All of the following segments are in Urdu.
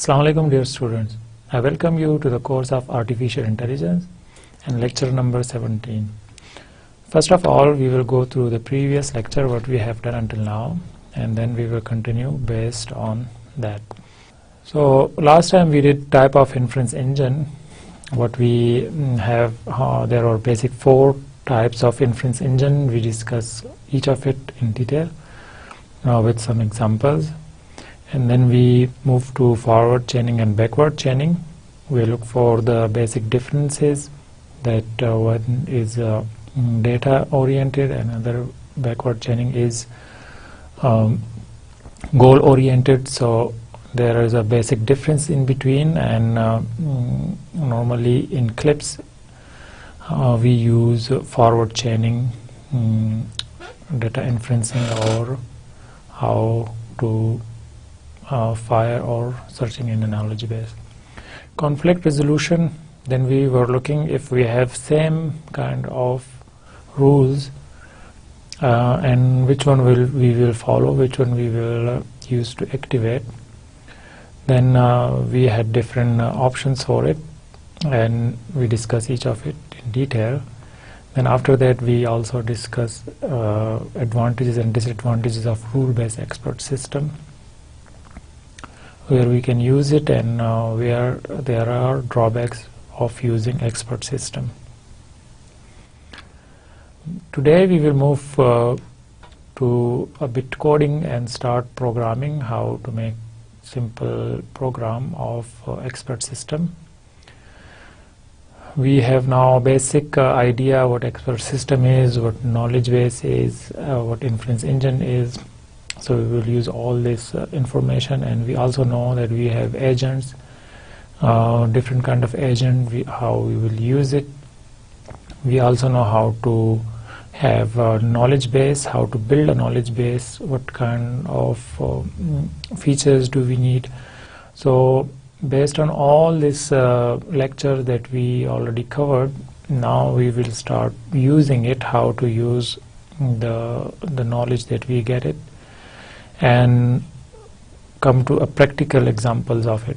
Assalamu alaikum dear students. I welcome you to the course of Artificial Intelligence and lecture number 17. First of all, we will go through the previous lecture, what we have done until now, and then we will continue based on that. So last time we did type of inference engine. What we have, there are basic 4 types of inference engine. We discuss each of it in detail with some examples. And then we move to forward chaining and backward chaining. We look for the basic differences, that one is data oriented and other backward chaining is goal oriented. So there is a basic difference in between, and normally in CLIPS we use forward chaining data inferencing, or how to fire or searching in a knowledge base. Conflict resolution, then we were looking if we have same kind of rules and which one we will follow, which one we will use to activate. Then we had different options for it, and we discuss each of it in detail. Then after that we also discuss advantages and disadvantages of rule-based expert system, where we can use it and where there are drawbacks of using expert system. Today we will move to a bit coding and start programming, how to make simple program of expert system. We have now basic idea what expert system is, what knowledge base is, what inference engine is. So we will use all this information, and we also know that we have agents, different kind of agent, how we will use it. We also know how to have a knowledge base, how to build a knowledge base, what kind of features do we need. So based on all this lecture that we already covered, now we will start using it, how to use the knowledge that we get it, and come to a practical examples of it.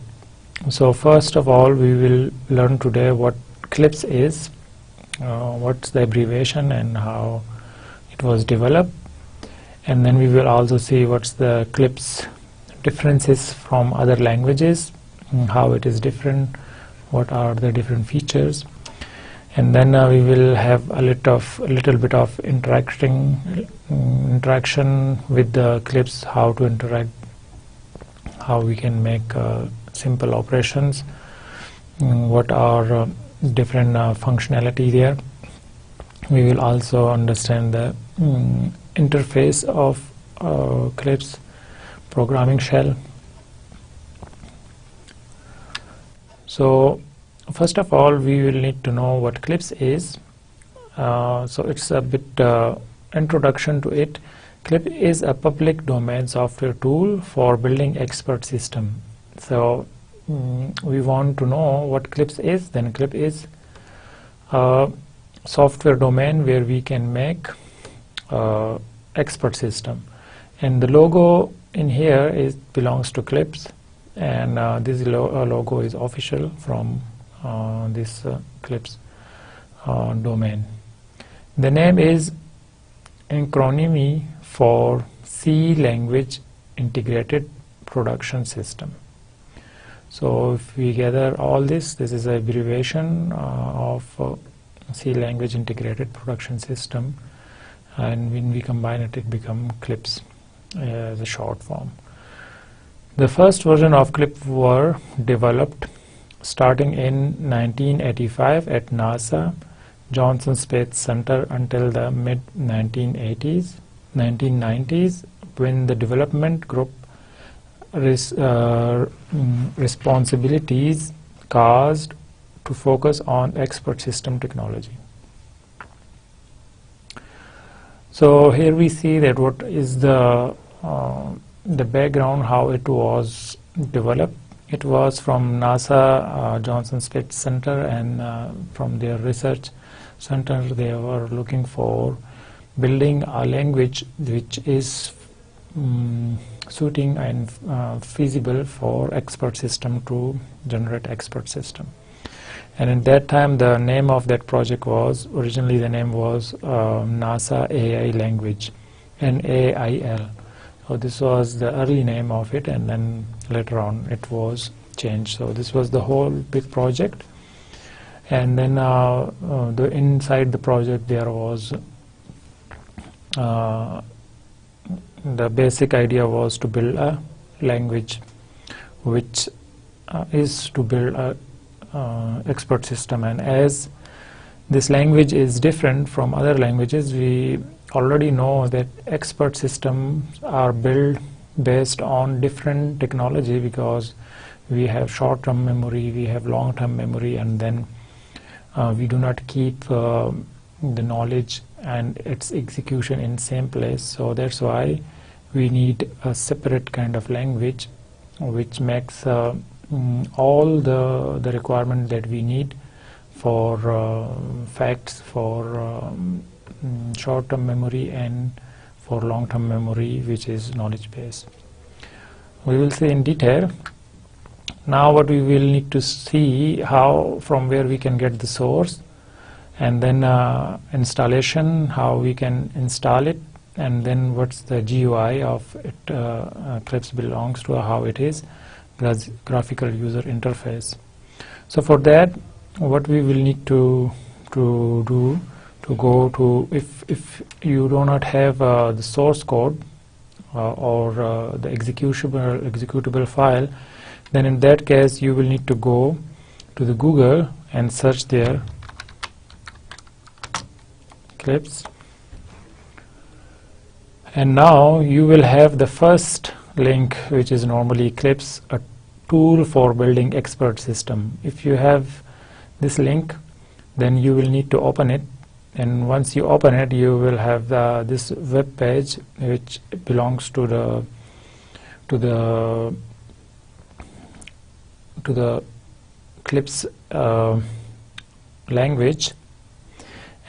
So first of all, we will learn today what CLIPS is, what's the abbreviation and how it was developed, and then we will also see what's the CLIPS differences from other languages, how it is different, what are the different features, and then we will have a little bit of interaction with the CLIPS, how to interact, how we can make simple operations, what are different functionality there. We will also understand the interface of CLIPS programming shell. So first of all, we will need to know what CLIPS is. So it's a bit introduction to it. CLIPS is a public domain software tool for building expert system. So we want to know what CLIPS is. Then CLIPS is a software domain where we can make expert system, and the logo in here belongs to CLIPS, and this logo is official from this CLIPS domain. The name is acronym for C Language Integrated Production System. So if we gather all this is an abbreviation of C Language Integrated Production System, and when we combine it, it becomes CLIPS as a short form. The first version of CLIPS were developed starting in 1985 at NASA Johnson Space Center until the mid 1990s, when the development group responsibilities caused to focus on expert system technology. So here we see that what is the background, how it was developed. It was from NASA Johnson Space Center, and from their research center they were looking for building a language which is suiting and feasible for expert system to generate expert system. And in that time, the name of that project was, originally the name was NASA AI Language, NAIL. So this was the early name of it, and then later on it was changed. So this was the whole big project. And then the inside the project there was the basic idea was to build a language which is to build a expert system. And as this language is different from other languages, we already know that expert systems are built based on different technology, because we have short-term memory, we have long-term memory, and then we do not keep the knowledge and its execution in same place. So that's why we need a separate kind of language which makes all the requirement that we need for facts, for short-term memory, and for long-term memory, which is knowledge base. We will see in detail. Now what we will need to see how, from where we can get the source, and then installation, how we can install it, and then what's the GUI of it, Eclipse belongs to, how it is, graphical user interface. So for that, what we will need to do, to go to, if you do not have the source code or the executable file, then in that case you will need to go to the Google and search there Eclipse, and now you will have the first link, which is normally Eclipse, a tool for building expert system. If you have this link, then you will need to open it, and once you open it, you will have this web page which belongs to the Eclipse language,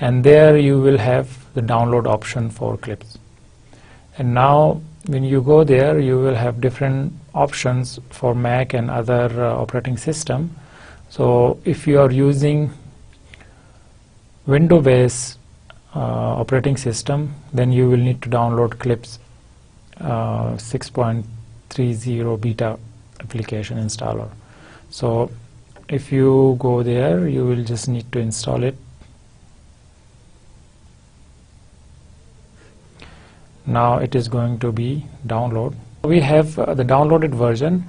and there you will have the download option for Eclipse. And now when you go there, you will have different options for Mac and other operating system. So if you are using Windows-based operating system, then you will need to download Eclipse 6.30 beta application installer. So if you go there, you will just need to install it. Now it is going to be download. We have the downloaded version,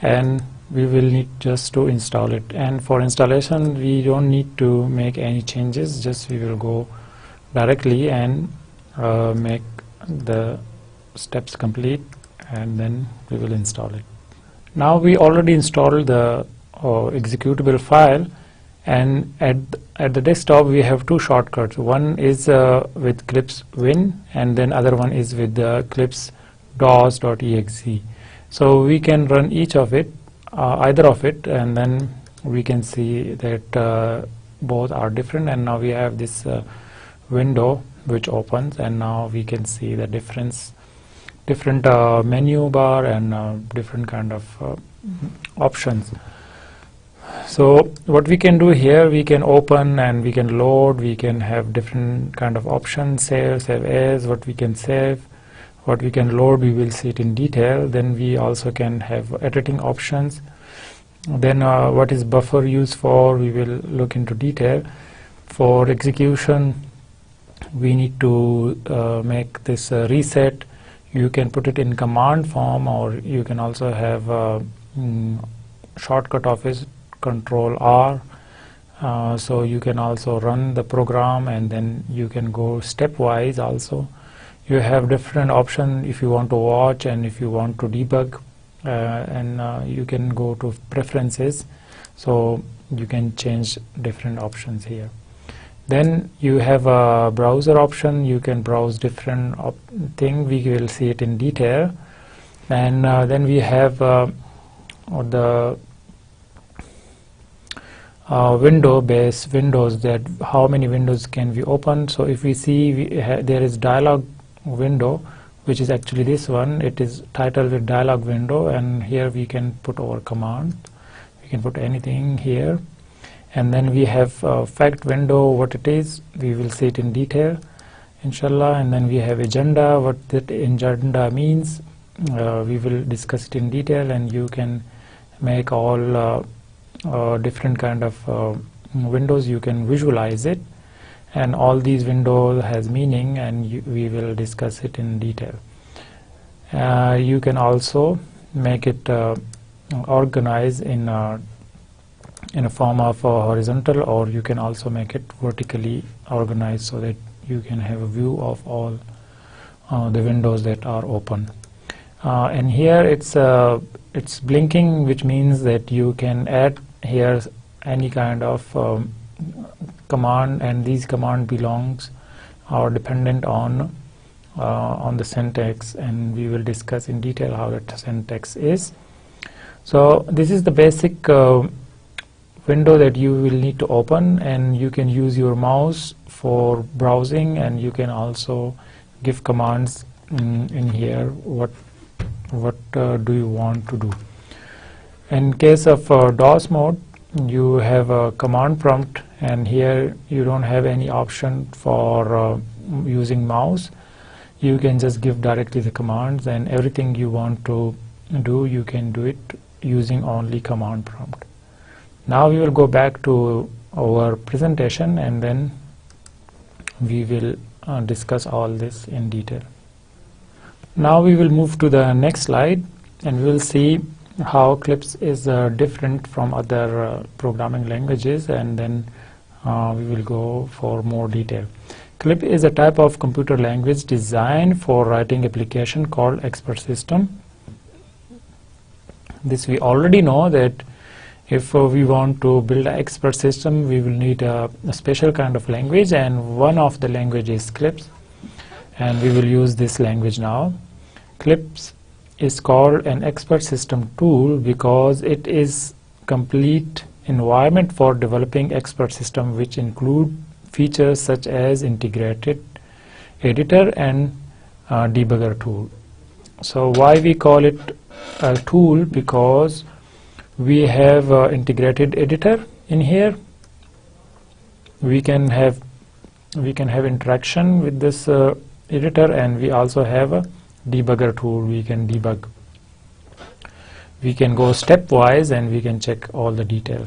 and we will need just to install it. And for installation, we don't need to make any changes, just we will go directly and make the steps complete, and then we will install it. Now we already installed the executable file, and at the desktop we have two shortcuts. One is with Eclipse Win, and then other one is with the Eclipse DOS.exe. So we can run each of it, either of it, and then we can see that both are different. And now we have this window which opens, and now we can see the different menu bar and different kind of options. So what we can do here, we can open and we can load, we can have different kind of options, save as, what we can save, what we can load, we will see it in detail. Then we also can have editing options. Then what is buffer used for, we will look into detail. For execution, we need to make this reset. You can put it in command form, or you can also have shortcut of it, Control R. So you can also run the program, and then you can go stepwise also. You have different options if you want to watch and if you want to debug, and you can go to preferences, so you can change different options here. Then you have a browser option, you can browse different thing, we will see it in detail. And then we have the window-based windows, that how many windows can we open. So if we see there is dialog window which is actually this one. It is titled with dialog window, and here we can put our command. We can put anything here, and then we have fact window. What it is, we will see it in detail, inshallah. And then we have agenda. What that agenda means, we will discuss it in detail, and you can make all different kind of windows. You can visualize it, and all these windows has meaning, and we will discuss it in detail. You can also make it organize in a form of horizontal, or you can also make it vertically organized so that you can have a view of all the windows that are open. And here it's blinking, which means that you can add here any kind of command, and these command belongs or dependent on the syntax, and we will discuss in detail how that syntax is. So this is the basic window that you will need to open, and you can use your mouse for browsing, and you can also give commands in here. What do you want to do? In case of DOS mode, you have a command prompt, and here you don't have any option for using mouse. You can just give directly the commands, and everything you want to do, you can do it using only command prompt. Now we will go back to our presentation, and then we will discuss all this in detail. Now we will move to the next slide, and we will see how Eclipse is different from other programming languages, and then we will go for more detail. Eclipse is a type of computer language designed for writing application called expert system. This we already know that if we want to build an expert system, we will need a special kind of language, and one of the language is Eclipse, and we will use this language now. Eclipse is called an expert system tool because it is complete environment for developing expert system, which include features such as integrated editor and debugger tool. So why we call it a tool? Because we have integrated editor in here. We can have interaction with this editor, and we also have a debugger tool. We can debug. We can go stepwise, and we can check all the detail.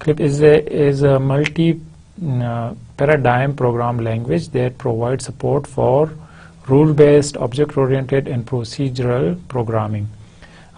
Eclipse is a multi paradigm program language that provides support for rule-based, object-oriented and procedural programming.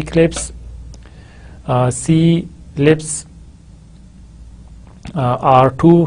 Eclipse, C-Libs, R2.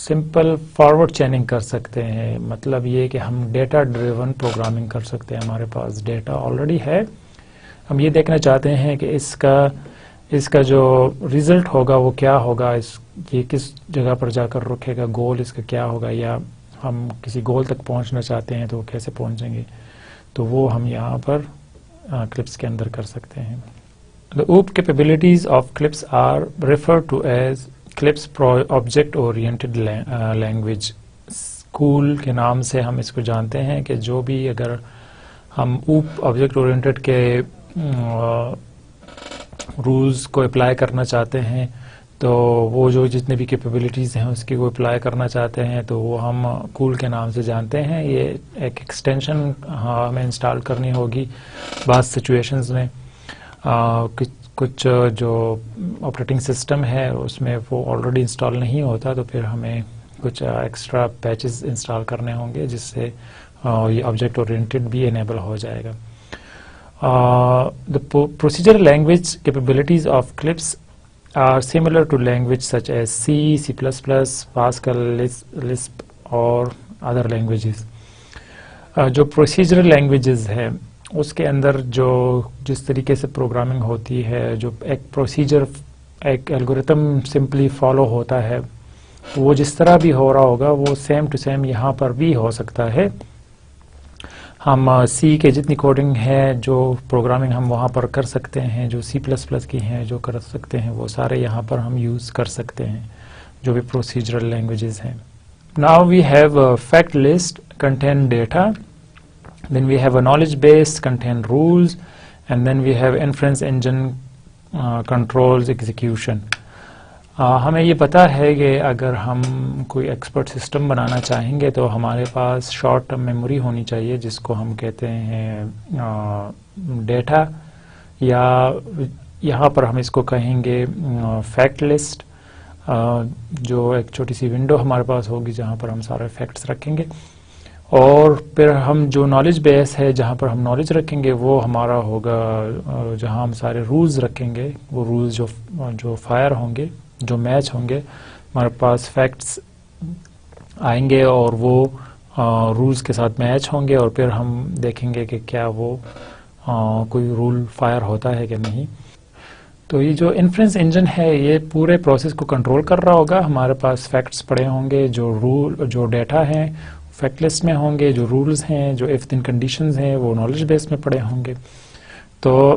Simple forward chaining کر سکتے ہیں. مطلب یہ کہ ہم ڈیٹا ڈریون پروگرامنگ کر سکتے ہیں. ہمارے پاس ڈیٹا آلریڈی ہے, ہم یہ دیکھنا چاہتے ہیں کہ اس کا جو ریزلٹ ہوگا وہ کیا ہوگا, یہ کس جگہ پر جا کر رکے گا, گول اس کا کیا ہوگا, یا ہم کسی گول تک پہنچنا چاہتے ہیں تو وہ کیسے پہنچیں گے, تو وہ ہم یہاں پر کلپس کے اندر کر سکتے ہیں. The OOP capabilities of CLIPS are referred to as CLIPS Object Oriented Language. School کے نام سے ہم اس کو جانتے ہیں کہ جو بھی اگر ہم OOP آبجیکٹ اورینٹڈ کے رولز کو اپلائی کرنا چاہتے ہیں تو وہ جو جتنے بھی کیپیبلٹیز ہیں اس کی وہ اپلائی کرنا چاہتے ہیں تو وہ ہم کول کے نام سے جانتے ہیں. یہ ایک ایکسٹینشن ہمیں انسٹال کرنی ہوگی بعض سچویشنز میں. کچھ جو آپریٹنگ سسٹم ہے اس میں وہ آلریڈی انسٹال نہیں ہوتا تو پھر ہمیں کچھ ایکسٹرا پیچز انسٹال کرنے ہوں گے جس سے یہ آبجیکٹ اورینٹڈ بھی انیبل ہو جائے گا. The procedural language capabilities of CLIPS are similar to language such as C, C++, Pascal, Lisp اور other languages. جو پروسیجرل لینگویجز ہے اس کے اندر جو جس طریقے سے پروگرامنگ ہوتی ہے, جو ایک پروسیجر ایک الگوریتم سمپلی فالو ہوتا ہے, وہ جس طرح بھی ہو رہا ہوگا وہ سیم ٹو سیم یہاں پر بھی ہو سکتا ہے. ہم سی کے جتنی کوڈنگ ہے جو پروگرامنگ ہم وہاں پر کر سکتے ہیں, جو C++ کی ہیں جو کر سکتے ہیں, وہ سارے یہاں پر ہم یوز کر سکتے ہیں جو بھی پروسیجرل لینگویجز ہیں. Now we have a fact list contain data, then we have a knowledge base contain rules, and then we have inference engine controls execution. ہمیں یہ پتا ہے کہ اگر ہم کوئی ایکسپرٹ سسٹم بنانا چاہیں گے تو ہمارے پاس شارٹ ٹرم میموری ہونی چاہیے جس کو ہم کہتے ہیں ڈیٹا, یا یہاں پر ہم اس کو کہیں گے فیکٹ لسٹ, جو ایک چھوٹی سی ونڈو ہمارے پاس ہوگی جہاں پر ہم سارے فیکٹس رکھیں گے. اور پھر ہم جو نالج بیس ہے جہاں پر ہم نالج رکھیں گے وہ ہمارا ہوگا جہاں ہم سارے رولز رکھیں گے, وہ رولز جو فائر ہوں گے, جو میچ ہوں گے, ہمارے پاس فیکٹس آئیں گے اور وہ رولز کے ساتھ میچ ہوں گے, اور پھر ہم دیکھیں گے کہ کیا وہ کوئی رول فائر ہوتا ہے کہ نہیں. تو یہ جو انفرنس انجن ہے یہ پورے پروسیس کو کنٹرول کر رہا ہوگا. ہمارے پاس فیکٹس پڑے ہوں گے, جو ڈیٹا ہیں فیکٹ لسٹ میں ہوں گے, جو رولز ہیں, جو اف دین کنڈیشنز ہیں وہ نالج بیس میں پڑے ہوں گے. تو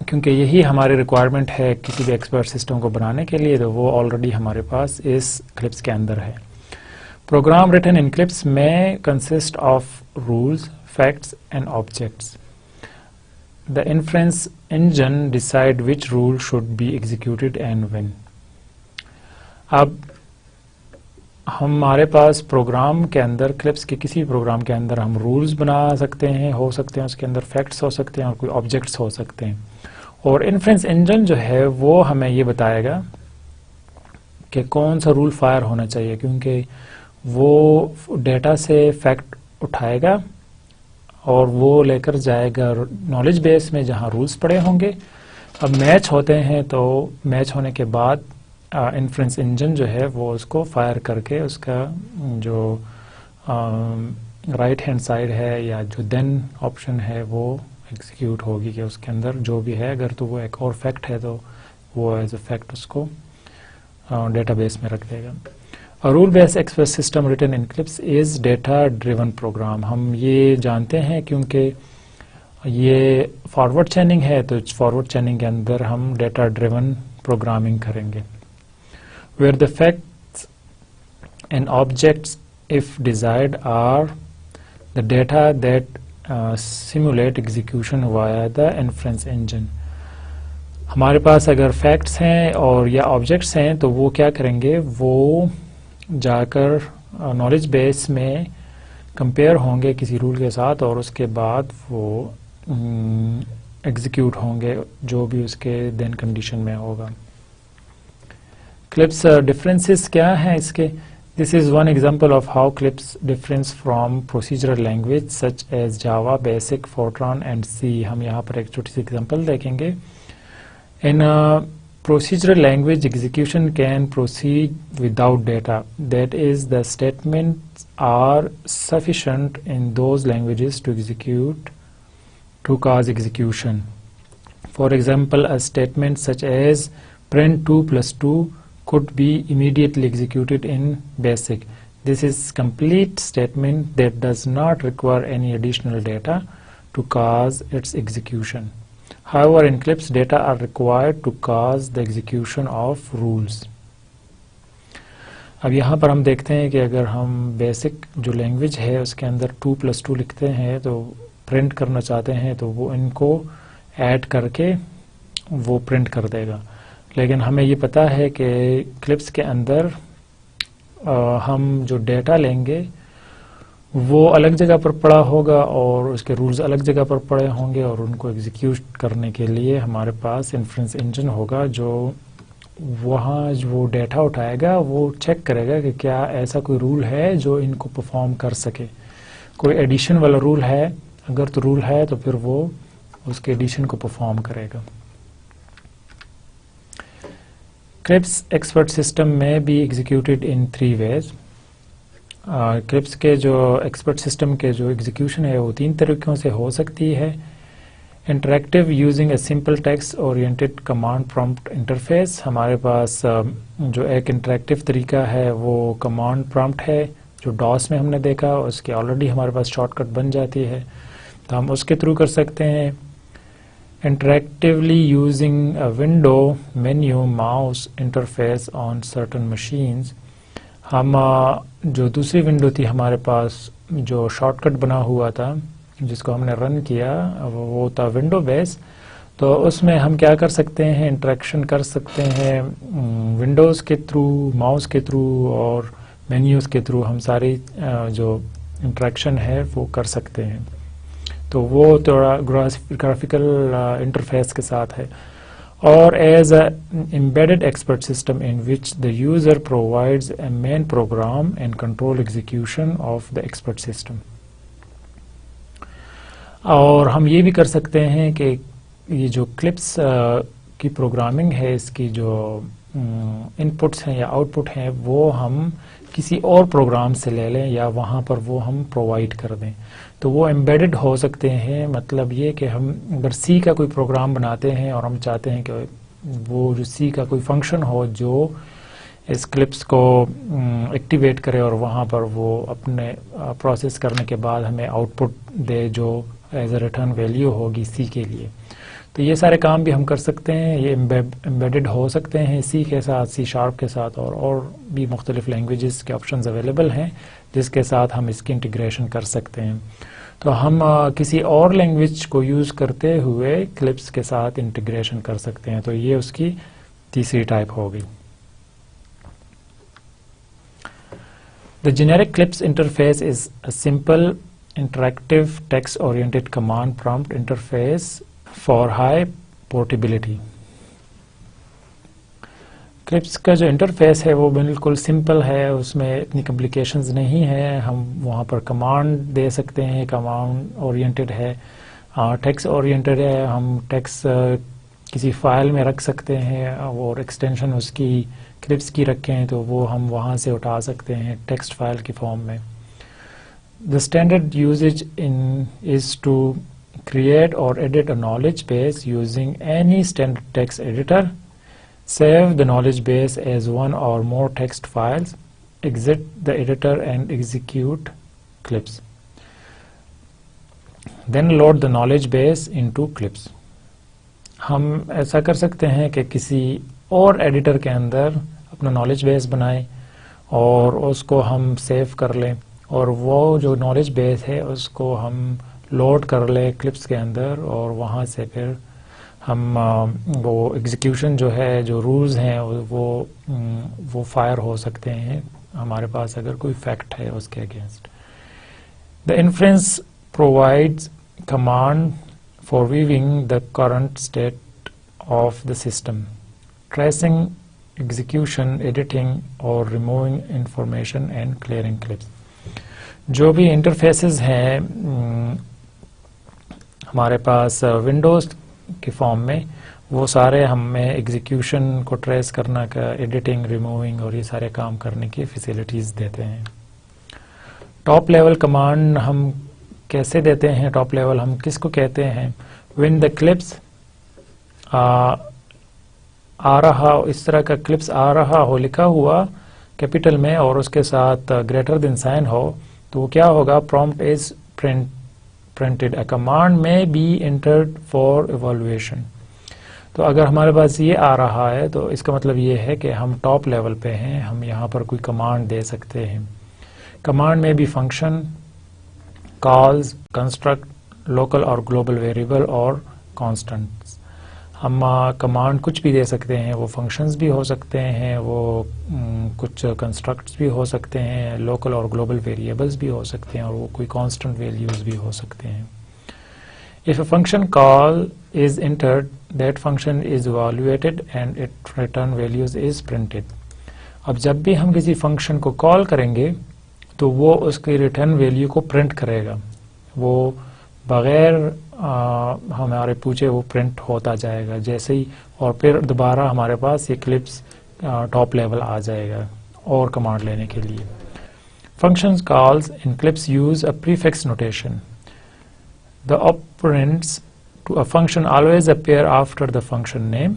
کیونکہ یہی ہماری ریکوائرمنٹ ہے کسی بھی ایکسپرٹ سسٹم کو بنانے کے لیے, تو وہ آلریڈی ہمارے پاس اس کلپس کے اندر ہے. پروگرام ریٹن ان کلپس میں consist of rules, facts and objects. The inference engine decide which rule should be executed and when. اب ہمارے پاس پروگرام کے اندر کلپس کے کسی پروگرام کے اندر ہم رولز بنا سکتے ہیں, ہو سکتے ہیں اس کے اندر فیکٹس ہو سکتے ہیں اور کوئی آبجیکٹس ہو سکتے ہیں. اور انفرنس انجن جو ہے وہ ہمیں یہ بتائے گا کہ کون سا رول فائر ہونا چاہیے, کیونکہ وہ ڈیٹا سے فیکٹ اٹھائے گا اور وہ لے کر جائے گا نالج بیس میں جہاں رولز پڑے ہوں گے. اب میچ ہوتے ہیں تو میچ ہونے کے بعد انفرنس انجن جو ہے وہ اس کو فائر کر کے اس کا جو رائٹ ہینڈ سائڈ ہے یا جو دین آپشن ہے وہ ایگزیکیوٹ ہوگی کہ اس کے اندر جو بھی ہے, اگر تو وہ ایک اور فیکٹ ہے تو وہ ایز اے فیکٹ اس کو ڈیٹا بیس میں رکھ دے گا. Rule based expert system written in CLIPS is data driven program. ہم یہ جانتے ہیں کیونکہ یہ فارورڈ چیننگ ہے تو فارورڈ چیننگ کے اندر ہم ڈیٹا ڈریون پروگرامنگ کریں گے. Where the facts and objects if desired are the data that simulate execution via the inference engine. ہمارے پاس اگر فیکٹس ہیں اور یا آبجیکٹس ہیں تو وہ کیا کریں گے, وہ جا کر نالج بیس میں کمپیئر ہوں گے کسی رول کے ساتھ اور اس کے بعد وہ ایگزیکیوٹ ہوں گے جو بھی اس کے دین کنڈیشن میں ہوگا. کلپس ڈفرینسز کیا ہیں اس کے؟ This is one example of how CLIPS difference from procedural language such as Java, Basic, Fortran and C. ہم یہاں پر ایک چھوٹی سی ایگزامپل دیکھیں گے. ان Procedural language execution can proceed without data. That is, the statements are sufficient in those languages to cause execution. For example, a statement such as print 2 plus 2 could be immediately executed in BASIC. This is complete statement that does not require any additional data to cause its execution. However, in CLIPS, data are required to cause the execution of rules. اب یہاں پر ہم دیکھتے ہیں کہ اگر ہم بیسک جو لینگویج ہے اس کے اندر 2+2 لکھتے ہیں تو پرنٹ کرنا چاہتے ہیں تو وہ ان کو ایڈ کر کے وہ پرنٹ کر دے گا. لیکن ہمیں یہ پتہ ہے کہ کلپس کے اندر ہم جو ڈیٹا لیں گے وہ الگ جگہ پر پڑا ہوگا اور اس کے رولز الگ جگہ پر پڑے ہوں گے, اور ان کو ایگزیکیوٹ کرنے کے لیے ہمارے پاس انفرنس انجن ہوگا جو وہاں جو ڈیٹا اٹھائے گا وہ چیک کرے گا کہ کیا ایسا کوئی رول ہے جو ان کو پرفارم کر سکے. کوئی ایڈیشن والا رول ہے, اگر تو رول ہے تو پھر وہ اس کے ایڈیشن کو پرفارم کرے گا. کلپس ایکسپرٹ سسٹم میں be executed in 3 ways. CLIPS کے جو ایکسپرٹ سسٹم کے جو ایگزیکیوشن ہے وہ 3 طریقوں سے ہو سکتی ہے. Interactive using a simple text oriented command prompt interface. ہمارے پاس جو ایک انٹریکٹیو طریقہ ہے وہ کمانڈ پرومپٹ ہے جو ڈاس میں ہم نے دیکھا, اس کی آلریڈی ہمارے پاس شارٹ کٹ بن جاتی ہے تو ہم اس کے تھرو کر سکتے ہیں. Interactively using window menu mouse interface on certain machines. ہم جو دوسری ونڈو تھی ہمارے پاس جو شارٹ کٹ بنا ہوا تھا جس کو ہم نے رن کیا وہ تھا ونڈو بیس, تو اس میں ہم کیا کر سکتے ہیں, انٹریکشن کر سکتے ہیں ونڈوز کے تھرو, ماؤس کے تھرو اور مینیوز کے تھرو. ہم ساری جو انٹریکشن ہے وہ کر سکتے ہیں. تو وہ تھوڑا گرافیکل انٹرفیس کے ساتھ ہے. اور as a embedded expert system in which the user provides a main program and control execution of the expert system. اور ہم یہ بھی کر سکتے ہیں کہ یہ جو کلپس کی پروگرامنگ ہے اس کی جو ان پٹس ہیں یا آؤٹ پٹ ہیں وہ ہم کسی اور پروگرام سے لے لیں یا وہاں پر وہ ہم پرووائڈ کر دیں. تو وہ ایمبیڈڈ ہو سکتے ہیں. مطلب یہ کہ ہم اگر سی کا کوئی پروگرام بناتے ہیں اور ہم چاہتے ہیں کہ وہ جو سی کا کوئی فنکشن ہو جو اس کلپس کو ایکٹیویٹ کرے اور وہاں پر وہ اپنے پروسیس کرنے کے بعد ہمیں آؤٹ پٹ دے جو ایز اے ریٹرن ویلیو ہوگی سی کے لیے. تو یہ سارے کام بھی ہم کر سکتے ہیں. یہ ایمبیڈڈ ہو سکتے ہیں سی کے ساتھ, سی شارپ کے ساتھ, اور بھی مختلف لینگویجز کے آپشنز اویلیبل ہیں جس کے ساتھ ہم اس کی انٹیگریشن کر سکتے ہیں. تو ہم کسی اور لینگویج کو یوز کرتے ہوئے کلپس کے ساتھ انٹیگریشن کر سکتے ہیں. تو یہ اس کی تیسری ٹائپ ہوگی. The generic CLIPS interface is a simple, interactive, text-oriented command prompt interface for high portability. CLIPS کا جو انٹرفیس ہے وہ بالکل سمپل ہے, اس میں اتنی کمپلیکیشنز نہیں ہیں. ہم وہاں پر کمانڈ دے سکتے ہیں, کمانڈ اورینٹیڈ ہے, ٹیکسٹ اورینٹیڈ ہے. ہم ٹیکسٹ کسی فائل میں رکھ سکتے ہیں اور ایکسٹینشن اس کی کلپس کی رکھیں تو وہ ہم وہاں سے اٹھا سکتے ہیں ٹیکسٹ فائل کی فارم میں. The standard usage is to create or edit a knowledge base using any standard text editor, save the knowledge base as one or more text files, exit the editor and execute clips. Then load the knowledge base into clips. ہم ایسا کر سکتے ہیں کہ کسی اور ایڈیٹر کے اندر اپنا نالج بیس بنائیں اور اس کو ہم سیو کر لیں, اور وہ جو نالج بیس ہے اس کو ہم لوڈ کر لیں کلپس کے اندر, اور وہاں سے پھر ہم وہ ایگزیکیوشن جو ہے, جو رولز ہیں وہ فائر ہو سکتے ہیں ہمارے پاس اگر کوئی فیکٹ ہے اس کے against. The inference provides command for viewing the current state of the system, tracing execution, editing or removing information and clearing clips. جو بھی انٹرفیسز ہیں ہمارے پاس ونڈوز کے فارم میں وہ سارے ہمیں ایگزیکیوشن کو ٹریس کرنا کا ایڈیٹنگ ریموونگ اور یہ سارے کام کرنے کی فیسلٹیز دیتے ہیں. ٹاپ لیول کمانڈ ہم کیسے دیتے ہیں؟ ٹاپ لیول ہم کس کو کہتے ہیں؟ when the clips آ رہا، اس طرح کا کلپس آ رہا ہو لکھا ہوا کیپیٹل میں اور اس کے ساتھ گریٹر دین سائن ہو تو وہ کیا ہوگا؟ prompt is printed. A command may be entered for evaluation. تو اگر ہمارے پاس یہ آ رہا ہے تو اس کا مطلب یہ ہے کہ ہم ٹاپ لیول پہ ہیں، ہم یہاں پر کوئی کمانڈ دے سکتے ہیں. کمانڈ میں بھی فنکشن، کالز، کنسٹرکٹ، لوکل اور گلوبل ویریبل اور کانسٹنٹس. ہم کمانڈ کچھ بھی دے سکتے ہیں، وہ فنکشنز بھی ہو سکتے ہیں، وہ کچھ کنسٹرکٹس بھی ہو سکتے ہیں، لوکل اور گلوبل ویریبلز بھی ہو سکتے ہیں، اور وہ کوئی کانسٹنٹ ویلیوز بھی ہو سکتے ہیں. If a function call is entered, that function is evaluated and its return values is printed. اب جب بھی ہم کسی فنکشن کو کال کریں گے تو وہ اس کی ریٹرن ویلیو کو پرنٹ کرے گا، وہ بغیر ہمارے پوچھے وہ پرنٹ ہوتا جائے گا جیسے ہی، اور پھر دوبارہ ہمارے پاس یہ کلپس ٹاپ لیول آ جائے گا اور کمانڈ لینے کے لیے. Functions calls in clips use a prefix notation. The operands to a function always appear after the function name.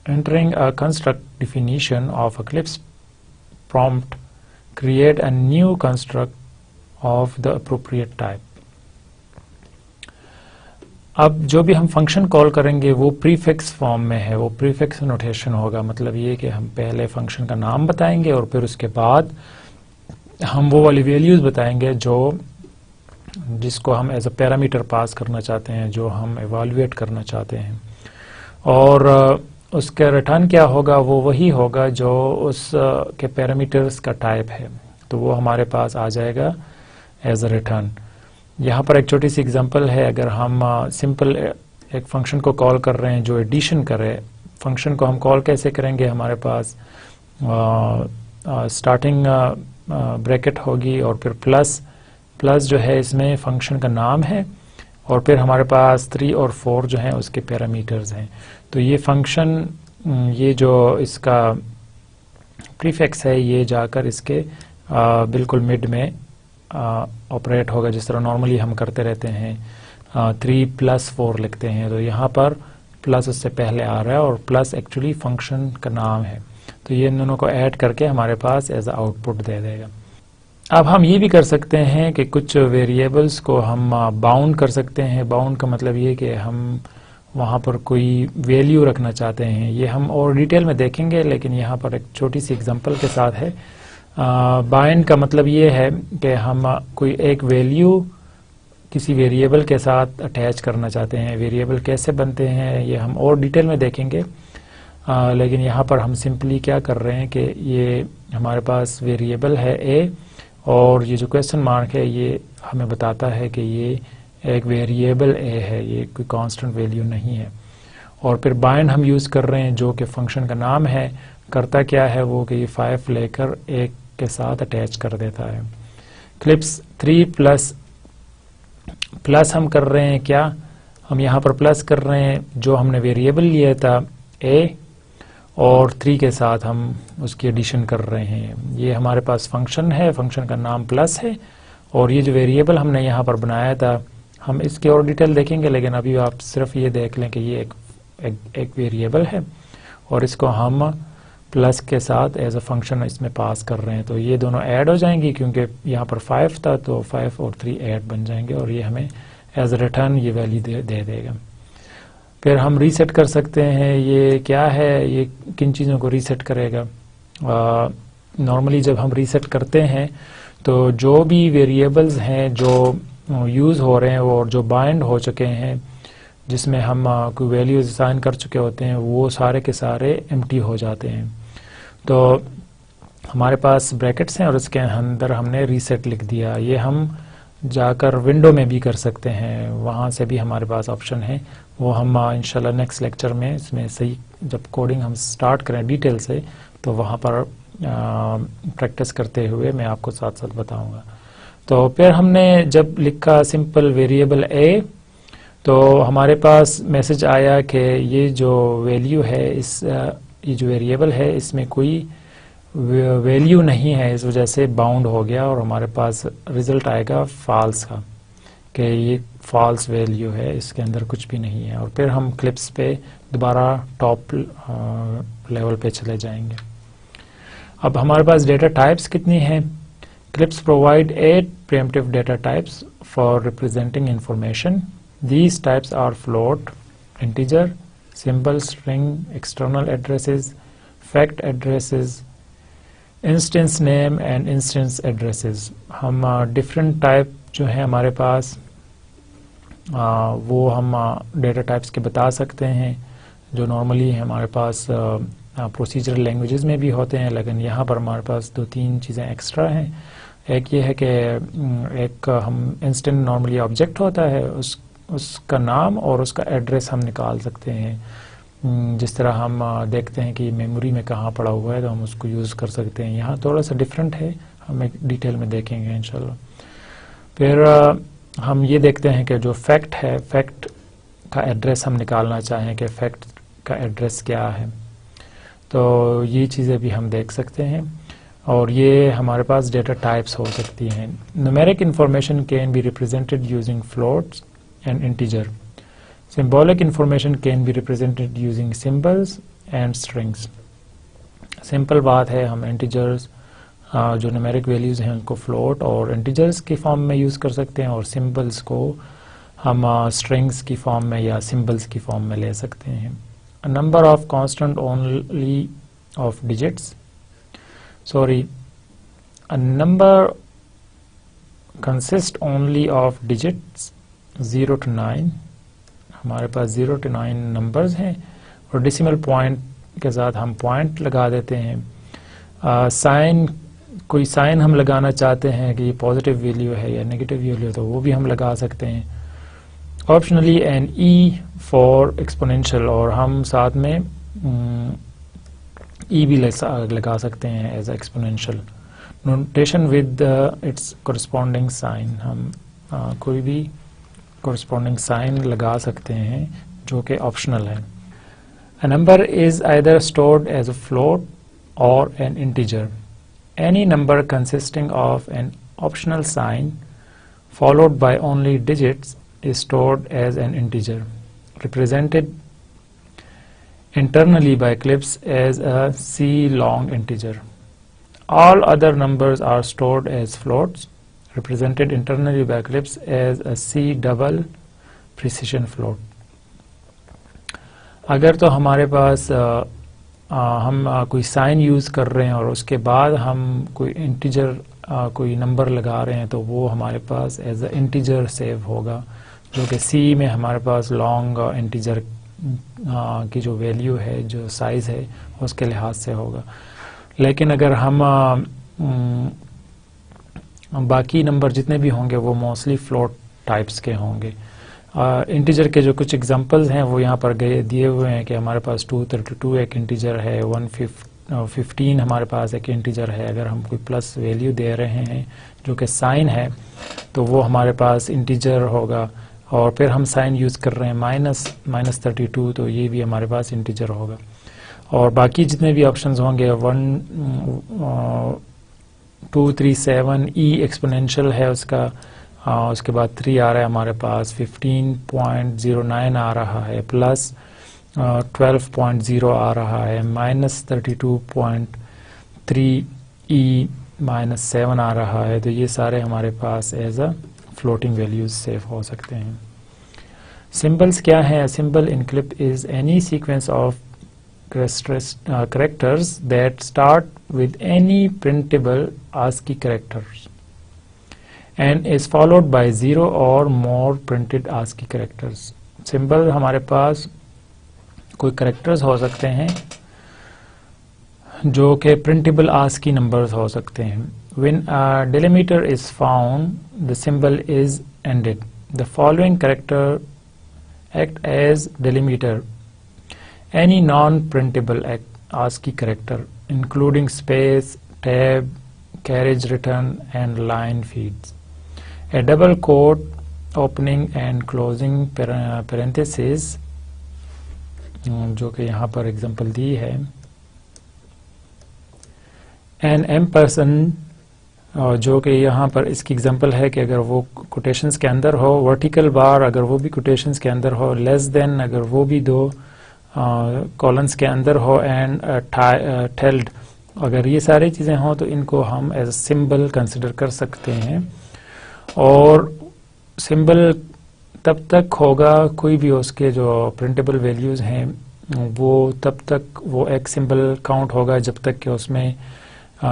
Entering a construct definition of a Eclipse prompt create a new construct of the appropriate type. اب جو بھی ہم فنکشن کال کریں گے وہ پریفکس فارم میں ہے، وہ پریفکس نوٹیشن ہوگا. مطلب یہ کہ ہم پہلے فنکشن کا نام بتائیں گے اور پھر اس کے بعد ہم وہ والی ویلیوز بتائیں گے جس کو ہم ایز اے پیرامیٹر پاس کرنا چاہتے ہیں، جو ہم ایوالویٹ کرنا چاہتے ہیں، اور اس کا ریٹرن کیا ہوگا؟ وہ وہی ہوگا جو اس کے پیرامیٹرز کا ٹائپ ہے، تو وہ ہمارے پاس آ جائے گا ایز اے ریٹرن. یہاں پر ایک چھوٹی سی ایگزامپل ہے. اگر ہم سمپل ایک فنکشن کو کال کر رہے ہیں جو ایڈیشن کرے، فنکشن کو ہم کال کیسے کریں گے؟ ہمارے پاس اسٹارٹنگ بریکٹ ہوگی اور پھر پلس جو ہے اس میں فنکشن کا نام ہے، اور پھر ہمارے پاس 3 اور 4 جو ہیں اس کے پیرامیٹرز ہیں. تو یہ فنکشن، یہ جو اس کا پریفکس ہے، یہ جا کر اس کے بالکل مڈ میں آپریٹ ہوگا، جس طرح نارملی ہم کرتے رہتے ہیں 3 + 4 لکھتے ہیں. تو یہاں پر پلس اس سے پہلے آ رہا ہے اور پلس ایکچولی فنکشن کا نام ہے، تو یہ ان دونوں کو ایڈ کر کے ہمارے پاس ایز اے آؤٹ پٹ دے دے گا. اب ہم یہ بھی کر سکتے ہیں کہ کچھ ویریبلس کو ہم باؤنڈ کر سکتے ہیں. باؤنڈ کا مطلب یہ کہ ہم وہاں پر کوئی ویلیو رکھنا چاہتے ہیں. یہ ہم اور ڈیٹیل میں دیکھیں گے، لیکن یہاں پر ایک چھوٹی سی ایگزامپل کے ساتھ ہے. بائنڈ کا مطلب یہ ہے کہ ہم کوئی ایک ویلیو کسی ویریبل کے ساتھ اٹیچ کرنا چاہتے ہیں. ویریبل کیسے بنتے ہیں یہ ہم اور ڈیٹیل میں دیکھیں گے، لیکن یہاں پر ہم سمپلی کیا کر رہے ہیں کہ یہ ہمارے پاس ویریبل ہے اے، اور یہ جو کویسچن مارک ہے یہ ہمیں بتاتا ہے کہ یہ ایک ویریبل اے ہے، یہ کوئی کانسٹنٹ ویلیو نہیں ہے. اور پھر بائنڈ ہم یوز کر رہے ہیں جو کہ فنکشن کا نام ہے. کرتا کیا ہے وہ کہ یہ 5 لے کر ایک کے ساتھ اٹیچ کر دیتا ہے. کلپس 3 پلس ہم کر رہے ہیں کیا؟ ہم یہاں پر پلس کر رہے ہیں جو ہم نے ویریبل لیا تھا اے، اور 3 کے ساتھ ہم اس کی ایڈیشن کر رہے ہیں. یہ ہمارے پاس فنکشن ہے، فنکشن کا نام پلس ہے، اور یہ جو ویریبل ہم نے یہاں پر بنایا تھا، ہم اس کی اور ڈیٹیل دیکھیں گے، لیکن ابھی آپ صرف یہ دیکھ لیں کہ یہ ایک ویریبل ہے اور اس کو ہم پلس کے ساتھ ایز اے فنکشن اس میں پاس کر رہے ہیں. تو یہ دونوں ایڈ ہو جائیں گی کیونکہ یہاں پر 5 تھا، تو 5 اور 3 ایڈ بن جائیں گے، اور یہ ہمیں ایز اے ریٹرن یہ ویلیو دے دے گا. پھر ہم ریسیٹ کر سکتے ہیں. یہ کیا ہے؟ یہ کن چیزوں کو ریسیٹ کرے گا؟ نارملی جب ہم ریسیٹ کرتے ہیں تو جو بھی ویریبلز ہیں جو یوز ہو رہے ہیں اور جو بائنڈ ہو چکے ہیں، جس میں ہم کوئی ویلیوز اسائن کر چکے ہوتے ہیں، وہ سارے کے سارے ایمٹی ہو جاتے ہیں. تو ہمارے پاس بریکٹس ہیں اور اس کے اندر ہم نے ریسیٹ لکھ دیا. یہ ہم جا کر ونڈو میں بھی کر سکتے ہیں، وہاں سے بھی ہمارے پاس آپشن ہے. وہ ہم انشاءاللہ نیکسٹ لیکچر میں اس میں صحیح جب کوڈنگ ہم سٹارٹ کریں ڈیٹیل سے، تو وہاں پر پریکٹس کرتے ہوئے میں آپ کو ساتھ ساتھ بتاؤں گا. تو پھر ہم نے جب لکھا سمپل ویریبل اے، تو ہمارے پاس میسج آیا کہ یہ جو ویلیو ہے یہ جو ویریبل ہے اس میں کوئی ویلیو نہیں ہے، اس وجہ سے باؤنڈ ہو گیا اور ہمارے پاس رزلٹ آئے گا فالس کا، کہ یہ فالس ویلیو ہے، اس کے اندر کچھ بھی نہیں ہے. اور پھر ہم کلپس پہ دوبارہ ٹاپ لیول پہ چلے جائیں گے. اب ہمارے پاس ڈیٹا ٹائپس کتنی ہیں؟ Clips provide 8 preemptive data types for representing information. These types are float, integer, symbol, string, external addresses, fact addresses, instance name and instance addresses. ہم different type جو ہیں ہمارے پاس وہ ہم ڈیٹا ٹائپس کے بتا سکتے ہیں، جو نارملی ہمارے پاس پروسیجرل لینگویجز میں بھی ہوتے ہیں، لیکن یہاں پر ہمارے پاس 2-3 چیزیں ایکسٹرا ہیں. ایک یہ ہے کہ ایک ہم انسٹنٹ نارملی آبجیکٹ ہوتا ہے، اس کا نام اور اس کا ایڈریس ہم نکال سکتے ہیں. جس طرح ہم دیکھتے ہیں کہ میموری میں کہاں پڑا ہوا ہے تو ہم اس کو یوز کر سکتے ہیں. یہاں تھوڑا سا ڈفرینٹ ہے، ہم ایک ڈیٹیل میں دیکھیں گے انشاءاللہ. پھر ہم یہ دیکھتے ہیں کہ جو فیکٹ ہے، فیکٹ کا ایڈریس ہم نکالنا چاہیں کہ فیکٹ کا ایڈریس کیا ہے، تو یہ چیزیں بھی ہم دیکھ سکتے ہیں. اور یہ ہمارے پاس ڈیٹا ٹائپس ہو سکتی ہیں. Numeric information can be represented using floats and integer. Symbolic information can be represented using symbols and strings. Simple بات ہے، ہم انٹیجرز جو numeric values ہیں ان کو float اور integers کی فارم میں یوز کر سکتے ہیں، اور symbols کو ہم strings کی فارم میں یا symbols کی فارم میں لے سکتے ہیں. A number of constant only of digits. A number consists only of digits 0 to 9. ہمارے پاس 0 to 9 نمبرز ہیں اور ڈیسیمل پوائنٹ کے ساتھ ہم پوائنٹ لگا دیتے ہیں. کوئی سائن ہم لگانا چاہتے ہیں کہ یہ پازیٹیو ویلیو ہے یا نیگیٹو ویلیو، تو وہ بھی ہم لگا سکتے ہیں. Optionally an e for exponential, اور ہم ساتھ میں ای بھی لگا سکتے ہیں as a exponential notation with its corresponding sign. ہم کوئی بھی کورسپونڈنگ سائن لگا سکتے ہیں جو کہ آپشنل ہے. A number is either stored as a float or an integer. Any number consisting of an optional sign followed by only digits is stored as an integer, represented internally by Eclipse as a C long integer. All other numbers are stored as floats, represented internally by Eclipse as a C double precision float. اگر تو ہمارے پاس ہم کوئی سائن یوز کر رہے ہیں اور اس کے بعد ہم کوئی انٹیجر کوئی نمبر لگا رہے ہیں تو وہ ہمارے پاس ایز اے انٹیجر سیو ہوگا، جو کہ سی میں ہمارے پاس لانگ انٹیجر کی جو ویلیو ہے، جو سائز ہے، اس کے لحاظ سے ہوگا. لیکن اگر ہم باقی نمبر جتنے بھی ہوں گے وہ موسٹلی فلوٹ ٹائپس کے ہوں گے. انٹیجر کے جو کچھ ایگزامپلز ہیں وہ یہاں پر دیے ہوئے ہیں کہ ہمارے پاس 232 ایک انٹیجر ہے، 115 ہمارے پاس ایک انٹیجر ہے. اگر ہم کوئی پلس ویلیو دے رہے ہیں جو کہ سائن ہے تو وہ ہمارے پاس انٹیجر ہوگا، اور پھر ہم سائن یوز کر رہے ہیں -32 تو یہ بھی ہمارے پاس انٹیجر ہوگا. اور باقی جتنے بھی آپشنز ہوں گے 237 ای ایکسپونینشیل ہے اس کا، اس کے بعد 3 آ رہا ہے ہمارے پاس، 15.09 آ رہا ہے، پلس 12.0 آ رہا ہے، -32.3 ای -7 آ رہا ہے. تو یہ سارے ہمارے پاس as a floating values save ہو سکتے ہیں. سمبلس کیا ہیں؟ Symbol in CLIP is any sequence of characters that start with any printable ASCII characters and is followed by 0 or more printed ASCII characters. symbol ہمارے پاس کوئی characters ہو سکتے ہیں جو کہ printable ASCII numbers ہو سکتے ہیں. when a delimiter is found, the symbol is ended. The following character act as delimiter. Any non-printable ASCII character, including space, tab, carriage return, and line feeds. A double quote opening and closing پیرنتھیسز جو کہ یہاں پر اگزامپل دی ہے. این ایم پرسن جو کہ یہاں پر اس کی اگزامپل ہے کہ اگر وہ کوٹیشنز کے اندر ہو, ورٹیکل بار اگر وہ بھی کوٹیشنز کے اندر ہو, لیس دین اگر وہ بھی دو کالنس کے اندر ہو, اینڈ ٹیلڈ اگر یہ ساری چیزیں ہوں تو ان کو ہم ایز اے سمبل کنسیڈر کر سکتے ہیں. اور سمبل تب تک ہوگا کوئی بھی اس کے جو پرنٹیبل ویلیوز ہیں وہ تب تک وہ ایک سمبل کاؤنٹ ہوگا جب تک کہ اس میں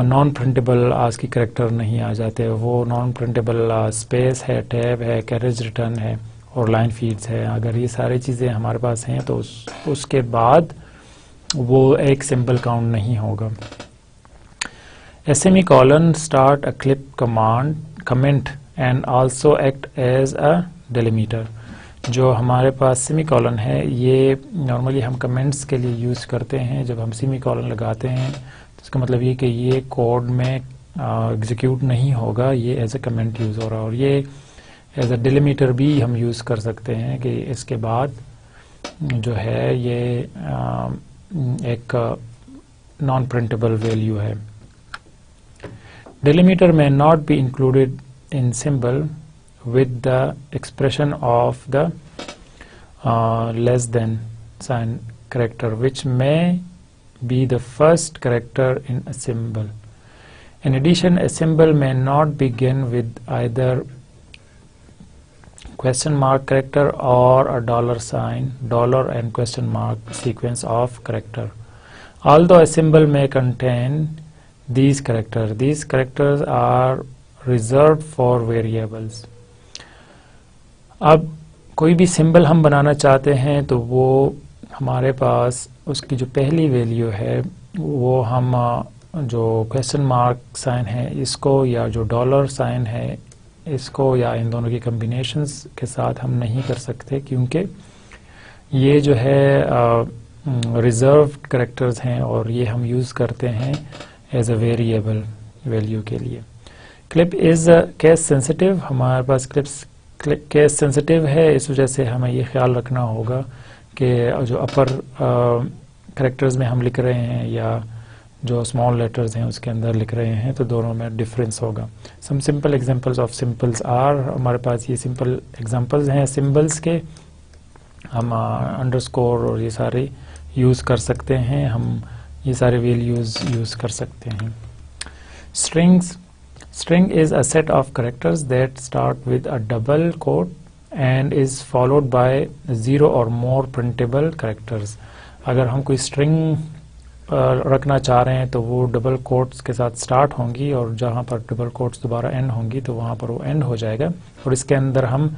نان پرنٹیبل آج کی کریکٹر نہیں آ جاتے. وہ نان پرنٹیبل اسپیس ہے, ٹیب ہے, کیریج ریٹرن ہے اور لائن فیڈز ہے. اگر یہ ساری چیزیں ہمارے پاس ہیں تو اس کے بعد وہ ایک سمبل کاؤنٹ نہیں ہوگا. Semi colon start a clip comment and also act as a delimiter. جو ہمارے پاس سیمی کولن ہے یہ نارملی ہم کمنٹس کے لیے یوز کرتے ہیں. جب ہم سیمی کولن لگاتے ہیں تو اس کا مطلب یہ کہ یہ کوڈ میں ایگزیکیوٹ نہیں ہوگا, یہ ایز اے کمنٹ یوز ہو رہا. اور یہ ایز اے ڈیلیمیٹر بھی ہم یوز کر سکتے ہیں کہ اس کے بعد جو ہے یہ ایک نان پرنٹیبل ویلیو ہے. Delimiter may not be included in symbol with the expression of the less than sign character, which may be the first character in a symbol. In addition, a symbol may not begin with either question mark character or a dollar sign, dollar and question mark sequence of character. Although a symbol may contain these characters are reserved for variables. اب کوئی بھی سمبل ہم بنانا چاہتے ہیں تو وہ ہمارے پاس اس کی جو پہلی ویلیو ہے وہ ہم جو کویسچن مارک سائن ہے اس کو یا جو ڈالر سائن ہے اس کو یا ان دونوں کی کمبینیشنز کے ساتھ ہم نہیں کر سکتے, کیونکہ یہ جو ہے ریزروڈ کریکٹرز ہیں اور یہ ہم یوز کرتے ہیں ایز اے ویریبل ویلیو کے لیے. Clip is case sensitive. ہمارے پاس کلپس کیس سینسٹیو ہے, اس وجہ سے ہمیں یہ خیال رکھنا ہوگا کہ جو اپر کریکٹرز میں ہم لکھ رہے ہیں یا جو اسمال لیٹرز ہیں اس کے اندر لکھ رہے ہیں تو دونوں میں ڈفرینس ہوگا. Some simple examples of symbols are, ہمارے پاس یہ سمپل ایگزامپلز ہیں سمبلز کے. ہم انڈرسکور اور یہ سارے یوز کر سکتے ہیں, ہم یہ سارے ویلیوز یوز کر سکتے ہیں. String is a set of characters that start with a double quote and is followed by 0 or more printable characters. اگر ہم کوئی string رکھنا چاہ رہے ہیں تو وہ ڈبل کوٹس کے ساتھ سٹارٹ ہوں گی اور جہاں پر ڈبل کوٹس دوبارہ اینڈ ہوں گی تو وہاں پر وہ اینڈ ہو جائے گا. اور اس کے اندر ہم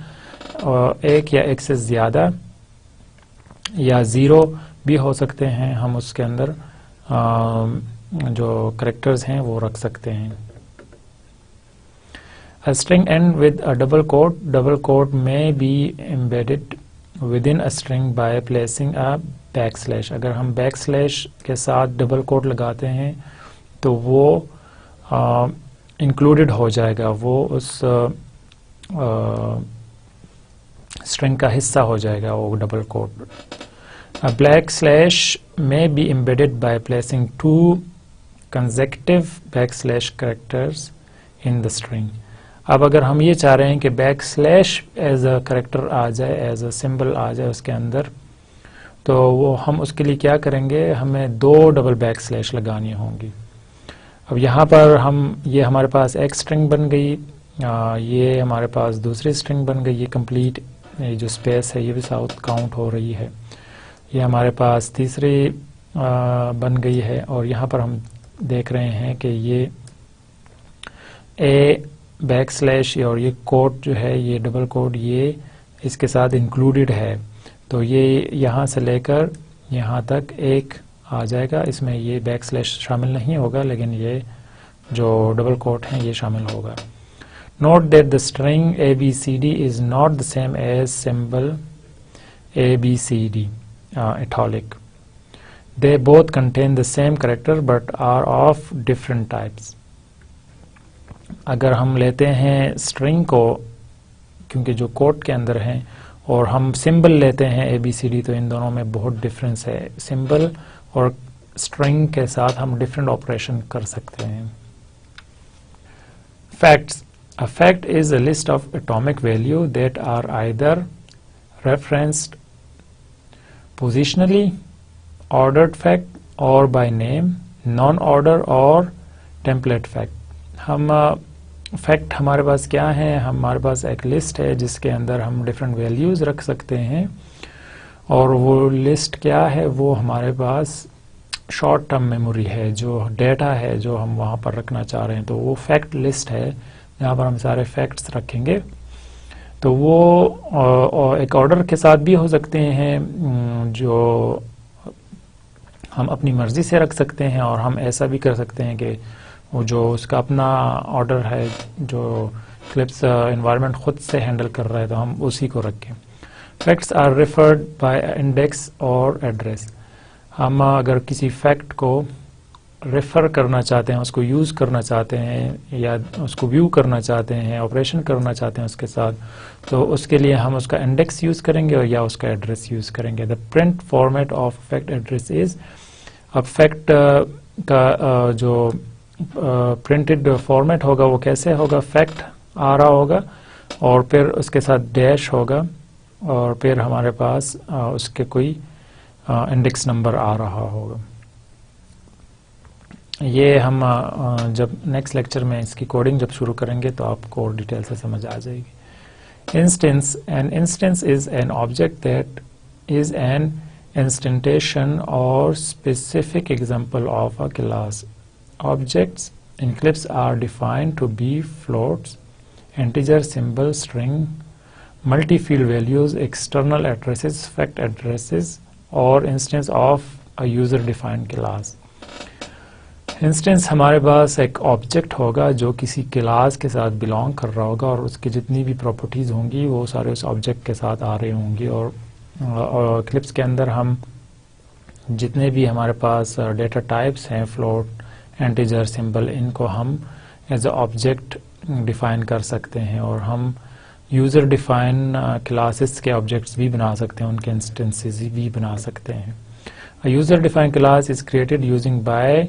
ایک یا ایک سے زیادہ یا 0 بھی ہو سکتے ہیں, ہم اس کے اندر جو کریکٹرز ہیں وہ رکھ سکتے ہیں. A string end with a double quote may be embedded within a string by placing a backslash. اگر ہم backslash کے ساتھ ڈبل کوٹ لگاتے ہیں تو وہ انکلوڈڈ ہو جائے گا, وہ اس string کا حصہ ہو جائے گا وہ double quote. A backslash may be embedded by placing 2 consecutive backslash characters in the string. اب اگر ہم یہ چاہ رہے ہیں کہ back slash as a character آ جائے, ایز اے سمبل آ جائے اس کے اندر, تو وہ ہم اس کے لیے کیا کریں گے, ہمیں 2 ڈبل بیک سلیش لگانی ہوں گی. اب یہاں پر یہ ہمارے پاس ایک سٹرنگ بن گئی, یہ ہمارے پاس دوسری سٹرنگ بن گئی, یہ کمپلیٹ جو اسپیس ہے یہ بھی ساؤتھ کاؤنٹ ہو رہی ہے, یہ ہمارے پاس تیسری بن گئی ہے. اور یہاں پر ہم دیکھ رہے ہیں کہ یہ اے بیک سلیش اور یہ کوٹ جو ہے یہ ڈبل کوٹ یہ اس کے ساتھ انکلوڈڈ ہے, تو یہ یہاں سے لے کر یہاں تک ایک آ جائے گا. اس میں یہ بیک سلیش شامل نہیں ہوگا لیکن یہ جو ڈبل کوٹ ہیں یہ شامل ہوگا. Note that the string ABCD is not the same as symbol ABCD italic. They both contain the same character but are of different types. اگر ہم لیتے ہیں اسٹرنگ کو کیونکہ جو کوڈ کے اندر ہیں اور ہم سمبل لیتے ہیں ABCD، تو ان دونوں میں بہت ڈفرینس ہے. سمبل اور اسٹرنگ کے ساتھ ہم ڈفرینٹ آپریشن کر سکتے ہیں. Facts. A fact is a list of atomic value that are either referenced positionally, ordered fact, or by name, non-order or template fact. ہم فیکٹ ہمارے پاس کیا ہے؟ ہمارے پاس ایک لسٹ ہے جس کے اندر ہم ڈفرینٹ ویلیوز رکھ سکتے ہیں، اور وہ لسٹ کیا ہے؟ وہ ہمارے پاس شارٹ ٹرم میموری ہے، جو ڈیٹا ہے جو ہم وہاں پر رکھنا چاہ رہے ہیں. تو وہ فیکٹ لسٹ ہے جہاں پر ہم سارے فیکٹس رکھیں گے. تو وہ ایک آرڈر کے ساتھ بھی ہو سکتے ہیں جو ہم اپنی مرضی سے رکھ سکتے ہیں، اور ہم ایسا بھی کر سکتے ہیں کہ وہ جو اس کا اپنا آرڈر ہے جو کلپس انوائرمنٹ خود سے ہینڈل کر رہا ہے تو ہم اسی کو رکھیں. Facts are referred by index اور ایڈریس. ہم اگر کسی فیکٹ کو ریفر کرنا چاہتے ہیں، اس کو یوز کرنا چاہتے ہیں، یا اس کو ویو کرنا چاہتے ہیں، آپریشن کرنا چاہتے ہیں اس کے ساتھ، تو اس کے لیے ہم اس کا انڈیکس یوز کریں گے اور یا اس کا ایڈریس یوز کریں گے. The print format of fact address is. اب فیکٹ کا جو پرنٹڈ فارمیٹ ہوگا وہ کیسے ہوگا؟ فیکٹ آ رہا ہوگا اور پھر اس کے ساتھ ڈیش ہوگا، اور پھر ہمارے پاس اس کے کوئی انڈیکس نمبر آ رہا ہوگا. یہ ہم جب نیکسٹ لیکچر میں اس کی کوڈنگ جب شروع کریں گے تو آپ کو ڈیٹیل سے سمجھ آ جائے گی. Instance. An instance is an object that is an instantiation or specific example of a class. Objects in Eclipse are defined to be floats, integer, symbol, string, multi-field values, external addresses, fact addresses, or instance of a user-defined class. Instance ہمارے پاس ایک آبجیکٹ ہوگا جو کسی کلاس کے ساتھ بلانگ کر رہا ہوگا، اور اس کی جتنی بھی پراپرٹیز ہوں گی وہ سارے اس آبجیکٹ کے ساتھ آ رہی ہوں گی. اور کلپس کے اندر ہم جتنے بھی ہمارے پاس ڈیٹا ٹائپس ہیں، فلوٹ، انٹیجر، سمبل، ان کو ہم ایز اے آبجیکٹ ڈیفائن کر سکتے ہیں، اور ہم یوزر ڈیفائن کلاسز کے آبجیکٹس بھی بنا سکتے ہیں، ان کے انسٹنسز بھی بنا سکتے ہیں. User define class is created using by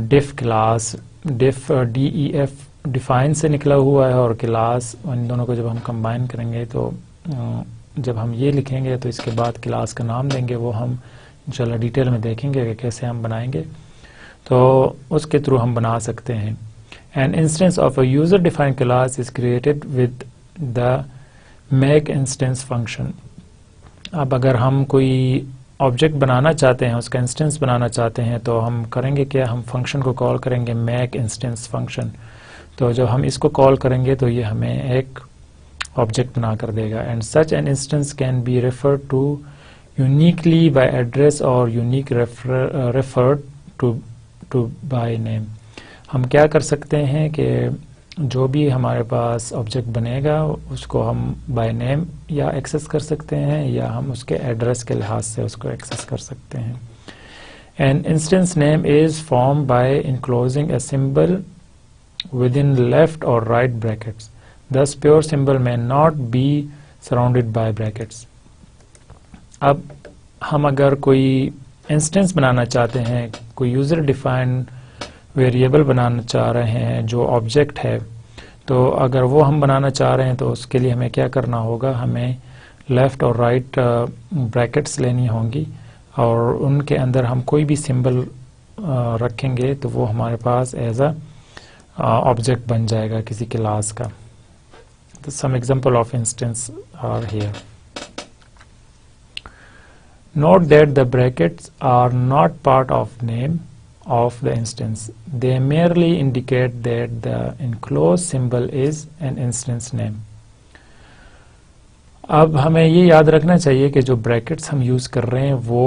def class. Def DEF define سے نکلا ہوا ہے، اور کلاس، ان دونوں کو جب ہم کمبائن کریں گے تو جب ہم یہ لکھیں گے تو اس کے بعد کلاس کا نام دیں گے، وہ ہم انشاءاللہ ڈیٹیل میں دیکھیں گے کہ کیسے ہم بنائیں گے. تو اس کے تھرو ہم بنا سکتے ہیں. An instance of a user defined class is created with the make instance function. اب اگر ہم کوئی آبجیکٹ بنانا چاہتے ہیں، اس کا انسٹنس بنانا چاہتے ہیں، تو ہم کریں گے کیا؟ ہم فنکشن کو کال کریں گے میک انسٹنس فنکشن. تو جب ہم اس کو کال کریں گے تو یہ ہمیں ایک آبجیکٹ بنا کر دے گا. And such an instance can be referred to uniquely by address اور unique referred to by name. ہم کیا کر سکتے ہیں کہ جو بھی ہمارے پاس آبجیکٹ بنے گا اس کو ہم بائی نیم یا ایکسیس کر سکتے ہیں، یا ہم اس کے ایڈریس کے لحاظ سے اس کو ایکسیس کر سکتے ہیں. An instance name is formed by enclosing a symbol within left or right brackets. Thus pure symbol may not be surrounded by brackets. اب ہم اگر کوئی انسٹنس بنانا چاہتے ہیں، کوئی یوزر ڈیفائنڈ ویریبل بنانا چاہ رہے ہیں جو آبجیکٹ ہے، تو اگر وہ ہم بنانا چاہ رہے ہیں تو اس کے لیے ہمیں کیا کرنا ہوگا؟ ہمیں لیفٹ اور رائٹ بریکٹس لینی ہوں گی، اور ان کے اندر ہم کوئی بھی سمبل رکھیں گے تو وہ ہمارے پاس ایز اے آبجیکٹ بن جائے گا کسی کلاس کا. Some example of instance are here. Note that the brackets are not part of name of the instance. They merely indicate that the enclosed symbol is an instance name. اب ہمیں یہ یاد رکھنا چاہیے کہ جو بریکٹس ہم یوز کر رہے ہیں وہ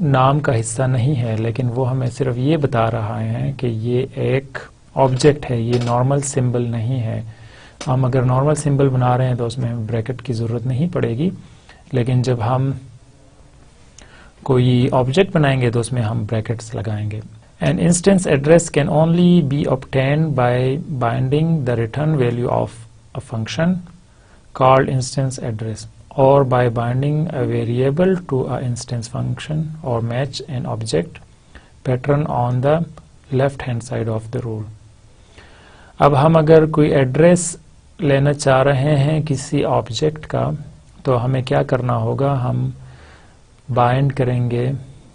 نام کا حصہ نہیں ہے، لیکن وہ ہمیں صرف یہ بتا رہا ہے کہ یہ ایک آبجیکٹ ہے، یہ نارمل سمبل نہیں ہے. ہم اگر نارمل سمبل بنا رہے ہیں تو اس میں ہمیں بریکٹ کی ضرورت نہیں پڑے گی، لیکن جب ہم کوئی آبجیکٹ بنائیں گے تو اس میں ہم بریکٹس لگائیں گے. An instance address can only be obtained by binding the return value of a function called instance address, or by binding a variable to a instance function, or match an object pattern on the left hand side of the rule. اب ہم اگر کوئی ایڈریس لینا چاہ رہے ہیں کسی آبجیکٹ کا تو ہمیں کیا کرنا ہوگا، ہم بائنڈ کریں گے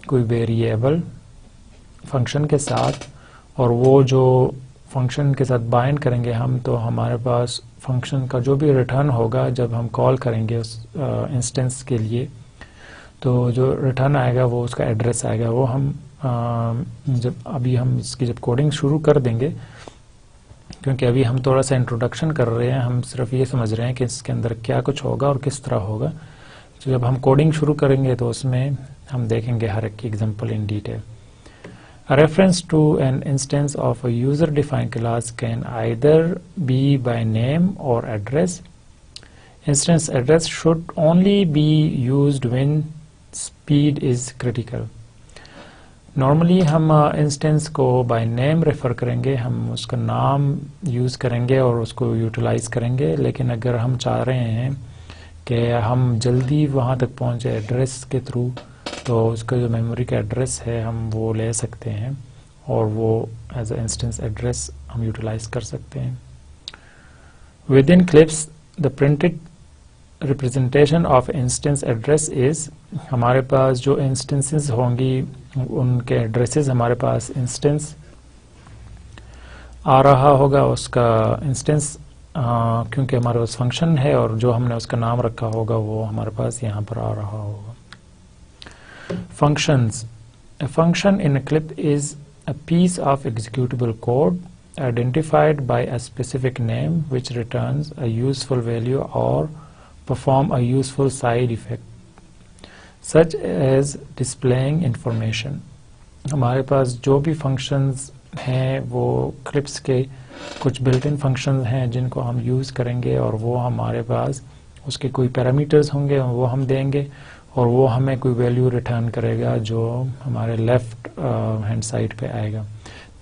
کوئی ویریبل فنکشن کے ساتھ، اور وہ جو فنکشن کے ساتھ بائنڈ کریں گے ہم، تو ہمارے پاس فنکشن کا جو بھی ریٹرن ہوگا جب ہم کال کریں گے اس انسٹنس کے لیے، تو جو ریٹرن آئے گا وہ اس کا ایڈریس آئے گا. وہ ہم ابھی ہم اس کی جب کوڈنگ شروع کر دیں گے، کیونکہ ابھی ہم تھوڑا سا انٹروڈکشن کر رہے ہیں، ہم صرف یہ سمجھ رہے ہیں کہ اس کے اندر کیا کچھ ہوگا اور کس طرح ہوگا. تو جب ہم کوڈنگ شروع کریں گے تو اس میں ہم دیکھیں گے ہر ایک کی example in detail. A reference to an instance of a user-defined class can either be by name or address. Instance address should only be used when speed is critical. Normally ہم انسٹنس کو بائی نیم ریفر کریں گے، ہم اس کا نام یوز کریں گے اور اس کو یوٹیلائز کریں گے. لیکن اگر ہم چاہ رہے ہیں کہ ہم جلدی وہاں تک پہنچے ایڈریس کے تھرو، تو اس کا جو میموری کا ایڈریس ہے ہم وہ لے سکتے ہیں اور وہ ایز اے انسٹنس ایڈریس ہم یوٹیلائز کر سکتے ہیں. With in clips the printed representation of instance address is, ہمارے پاس جو انسٹنسز ہوں گی ان کے ایڈریسز ہمارے پاس انسٹنس آ رہا ہوگا، اس کا انسٹنس کیونکہ ہمارے پاس فنکشن ہے اور جو ہم نے اس کا نام رکھا ہوگا وہ ہمارے پاس یہاں پر آ رہا ہوگا. Functions. A function in a clip is a piece of executable code identified by a specific name which returns a useful value or perform a useful side effect, such as displaying information. ہمارے پاس جو بھی فنکشنز ہیں وہ کلپس کے کچھ بلٹ ان فنکشنز ہیں جن کو ہم یوز کریں گے، اور وہ ہمارے پاس اس کے کوئی پیرامیٹرز ہوں گے وہ ہم دیں گے، اور وہ ہمیں کوئی ویلیو ریٹرن کرے گا جو ہمارے لیفٹ ہینڈ سائڈ پہ آئے گا.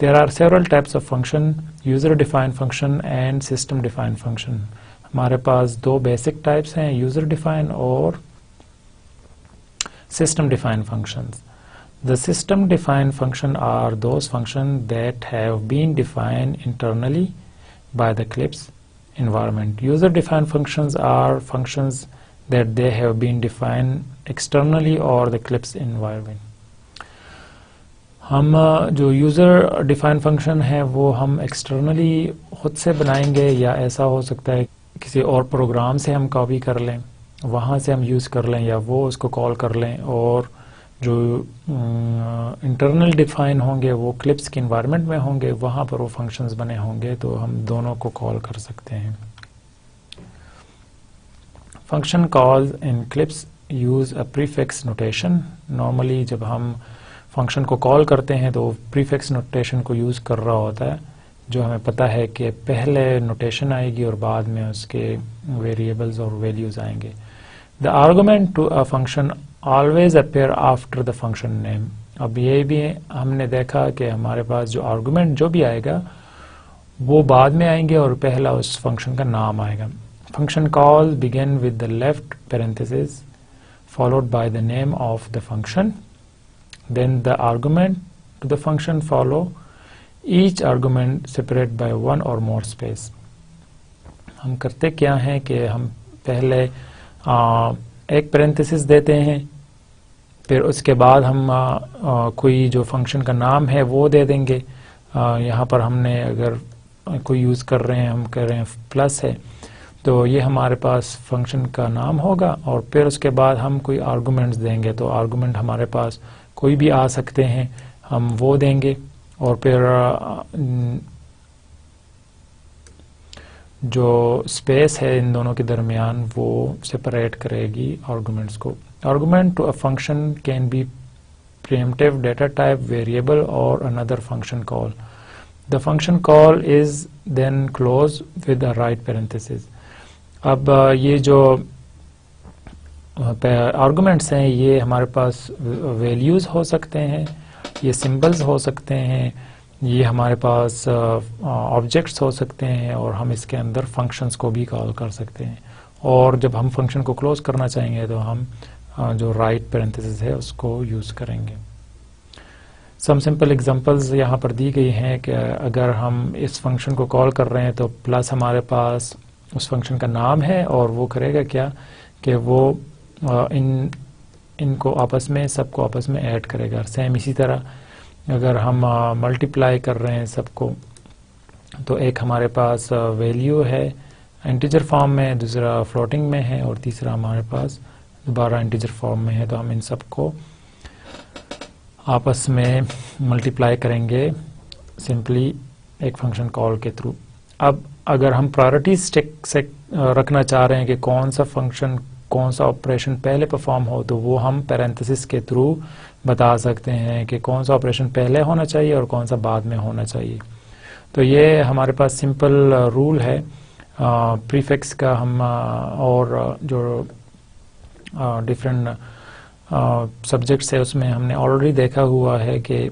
There are several types of function, user defined function and system defined function. ہمارے پاس دو بیسک ٹائپس ہیں، یوزر ڈیفائنڈ اور system defined functions. The system defined function are those functions that have been defined internally by the Eclipse environment. User defined functions are functions that they have been defined externally or the Eclipse environment. ہم جو یوزر ڈیفائن فنکشن ہے وہ ہم ایکسٹرنلی خود سے بنائیں گے، یا ایسا ہو سکتا ہے کسی اور پروگرام سے ہم کاپی کر لیں، وہاں سے ہم یوز کر لیں، یا وہ اس کو کال کر لیں. اور جو انٹرنل ڈیفائن ہوں گے وہ کلپس کے انوائرمنٹ میں ہوں گے، وہاں پر وہ فنکشنز بنے ہوں گے، تو ہم دونوں کو کال کر سکتے ہیں. Function calls in clips use a prefix notation. Normally جب ہم فنکشن کو کال کرتے ہیں تو پریفکس نوٹیشن کو یوز کر رہا ہوتا ہے، جو ہمیں پتہ ہے کہ پہلے نوٹیشن آئے گی اور بعد میں اس کے ویریبلز اور ویلیوز آئیں گے. The argument to a function always appear after the function name. اب یہ بھی ہم نے دیکھا کہ ہمارے پاس جو آرگومنٹ جو بھی آئے گا وہ بعد میں آئیں گے اور پہلا اس فنکشن کا نام آئے گا. Function calls begin with the left parenthesis followed by the name of the function. Then the argument to the function follow. Each argument separated by one or more space. ہم کرتے کیا ہیں کہ ہم پہلے ایک پیرنتھیسس دیتے ہیں، پھر اس کے بعد ہم کوئی جو فنکشن کا نام ہے وہ دے دیں گے. یہاں پر ہم نے اگر کوئی یوز کر رہے ہیں، ہم کہہ رہے ہیں پلس ہے، تو یہ ہمارے پاس فنکشن کا نام ہوگا، اور پھر اس کے بعد ہم کوئی آرگومنٹس دیں گے. تو آرگومنٹ ہمارے پاس کوئی بھی آ سکتے ہیں، ہم وہ دیں گے، اور پھر جو اسپیس ہے ان دونوں کے درمیان وہ سپریٹ کرے گی آرگومنٹس کو. Argument to a function can be preemptive data type variable or another function call. The function call is then closed with a right parenthesis. اب یہ جو آرگومنٹس ہیں یہ ہمارے پاس ویلیوز ہو سکتے ہیں، یہ سمبلز ہو سکتے ہیں، یہ ہمارے پاس آبجیکٹس ہو سکتے ہیں اور ہم اس کے اندر فنکشنز کو بھی کال کر سکتے ہیں. اور جب ہم فنکشن کو کلوز کرنا چاہیں گے تو ہم جو رائٹ پیرنتھیسز ہے اس کو یوز کریں گے. سم سمپل ایگزامپلز یہاں پر دی گئی ہیں کہ اگر ہم اس فنکشن کو کال کر رہے ہیں تو پلس ہمارے پاس اس فنکشن کا نام ہے اور وہ کرے گا کیا کہ وہ ان کو آپس میں سب کو آپس میں ایڈ کرے گا. سیم اسی طرح اگر ہم ملٹیپلائی کر رہے ہیں سب کو تو ایک ہمارے پاس ویلیو ہے انٹیجر فارم میں, دوسرا فلوٹنگ میں ہے اور تیسرا ہمارے پاس دوبارہ انٹیجر فارم میں ہے. تو ہم ان سب کو آپس میں ملٹیپلائی کریں گے سمپلی ایک فنکشن کال کے تھرو. اب اگر ہم پرائرٹیز رکھنا چاہ رہے ہیں کہ کون سا فنکشن کون سا آپریشن پہلے پرفارم ہو تو وہ ہم پیرنتھیسس کے تھرو بتا سکتے ہیں کہ کون سا آپریشن پہلے ہونا چاہیے اور کون سا بعد میں ہونا چاہیے. تو یہ ہمارے پاس سمپل رول ہے پریفکس کا. ہم اور جو ڈفرینٹ سبجیکٹس ہے اس میں ہم نے آلریڈی دیکھا ہوا ہے کہ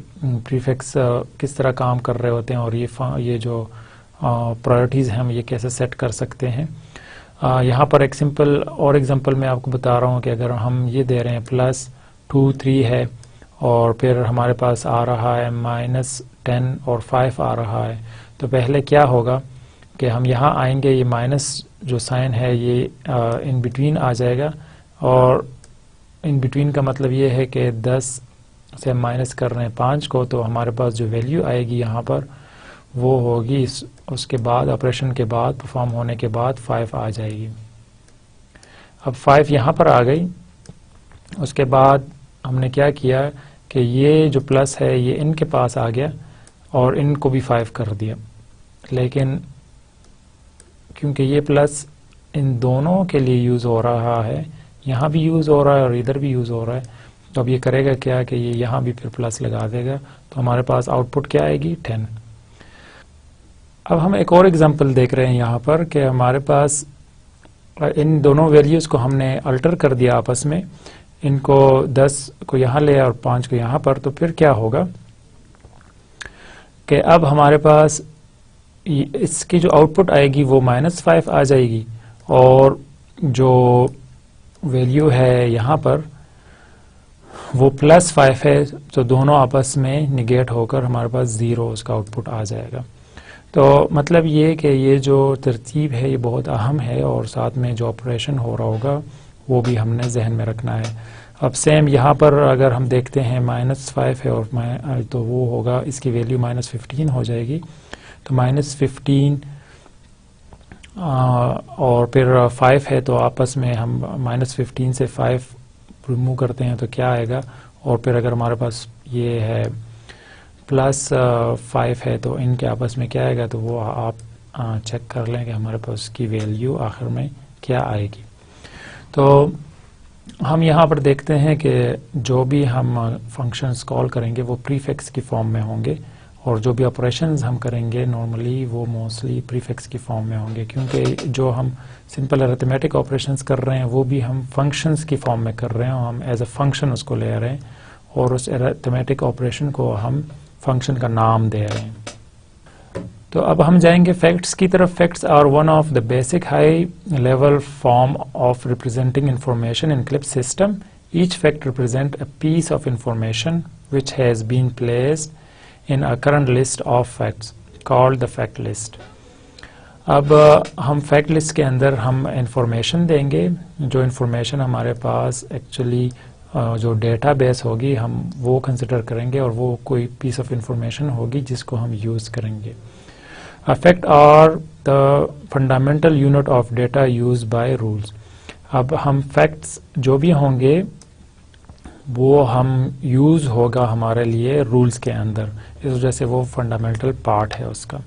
پریفکس کس طرح کام کر رہے ہوتے ہیں اور یہ جو پرائرٹیز ہیں ہم یہ کیسے سیٹ کر سکتے ہیں. یہاں پر ایک سمپل اور ایگزامپل میں آپ کو بتا رہا ہوں کہ اگر ہم یہ دے رہے ہیں +2 3 ہے اور پھر ہمارے پاس آ رہا ہے -10 اور 5 آ رہا ہے, تو پہلے کیا ہوگا کہ ہم یہاں آئیں گے, یہ مائنس جو سائن ہے یہ ان بٹوین آ جائے گا اور ان بٹوین کا مطلب یہ ہے کہ 10 سے مائنس کر رہے ہیں 5 کو, تو ہمارے پاس جو ویلیو آئے گی یہاں پر وہ ہوگی اس کے بعد آپریشن کے بعد پرفارم ہونے کے بعد 5 آ جائے گی. اب 5 یہاں پر آ گئی. اس کے بعد ہم نے کیا کیا کہ یہ جو پلس ہے یہ ان کے پاس آ گیا اور ان کو بھی 5 کر دیا, لیکن کیونکہ یہ پلس ان دونوں کے لیے یوز ہو رہا ہے, یہاں بھی یوز ہو رہا ہے اور ادھر بھی یوز ہو رہا ہے, تو اب یہ کرے گا کیا کہ یہ یہاں بھی پھر پلس لگا دے گا, تو ہمارے پاس آؤٹ پٹ کیا آئے گی 10. اب ہم ایک اور ایگزامپل دیکھ رہے ہیں یہاں پر کہ ہمارے پاس ان دونوں ویلیوز کو ہم نے الٹر کر دیا آپس میں, ان کو 10 کو یہاں لے اور 5 کو یہاں پر, تو پھر کیا ہوگا کہ اب ہمارے پاس اس کی جو آؤٹ پٹ آئے گی وہ -5 آ جائے گی اور جو ویلیو ہے یہاں پر وہ +5 ہے, تو دونوں آپس میں نگیٹ ہو کر ہمارے پاس 0 اس کا آؤٹ پٹ آ جائے گا. تو مطلب یہ کہ یہ جو ترتیب ہے یہ بہت اہم ہے اور ساتھ میں جو آپریشن ہو رہا ہوگا وہ بھی ہم نے ذہن میں رکھنا ہے. اب سیم یہاں پر اگر ہم دیکھتے ہیں -5 ہے اور تو وہ ہوگا اس کی ویلیو -15 ہو جائے گی, تو -15 اور پھر 5 ہے تو آپس میں ہم -15 سے 5 ریموو کرتے ہیں تو کیا آئے گا, اور پھر اگر ہمارے پاس یہ ہے +5 ہے تو ان کے آپس میں کیا آئے گا, تو وہ آپ چیک کر لیں کہ ہمارے پاس کی ویلیو آخر میں کیا آئے گی. تو ہم یہاں پر دیکھتے ہیں کہ جو بھی ہم فنکشنز کال کریں گے وہ پریفکس کی فارم میں ہوں گے اور جو بھی آپریشنز ہم کریں گے نارملی وہ موسٹلی پریفکس کی فارم میں ہوں گے, کیونکہ جو ہم سمپل ارتھمیٹک آپریشنز کر رہے ہیں وہ بھی ہم فنکشنز کی فارم میں کر رہے ہیں, اور ہم ایز اے فنکشن اس کو لے رہے ہیں اور اس ارتھمیٹک آپریشن کو ہم فنکشن کا نام دے رہے ہیں. تو اب ہم جائیں گے فیکٹس کی طرف. Facts are one of the basic high level form of representing information in clip system. Each fact represent a piece of information which has been placed in a current list of facts called the fact list. اب ہم فیکٹ لسٹ کے اندر ہم انفارمیشن دیں گے, جو انفارمیشن ہمارے پاس ایکچولی جو ڈیٹا بیس ہوگی ہم وہ کنسیڈر کریں گے اور وہ کوئی پیس آف انفارمیشن ہوگی جس کو ہم یوز کریں گے. Fact are the fundamental unit of data use by rules. اب ہم فیکٹس جو بھی ہوں گے وہ ہم یوز ہوگا ہمارے لیے رولز کے اندر, اس وجہ سے وہ فنڈامنٹل پارٹ ہے اس کا.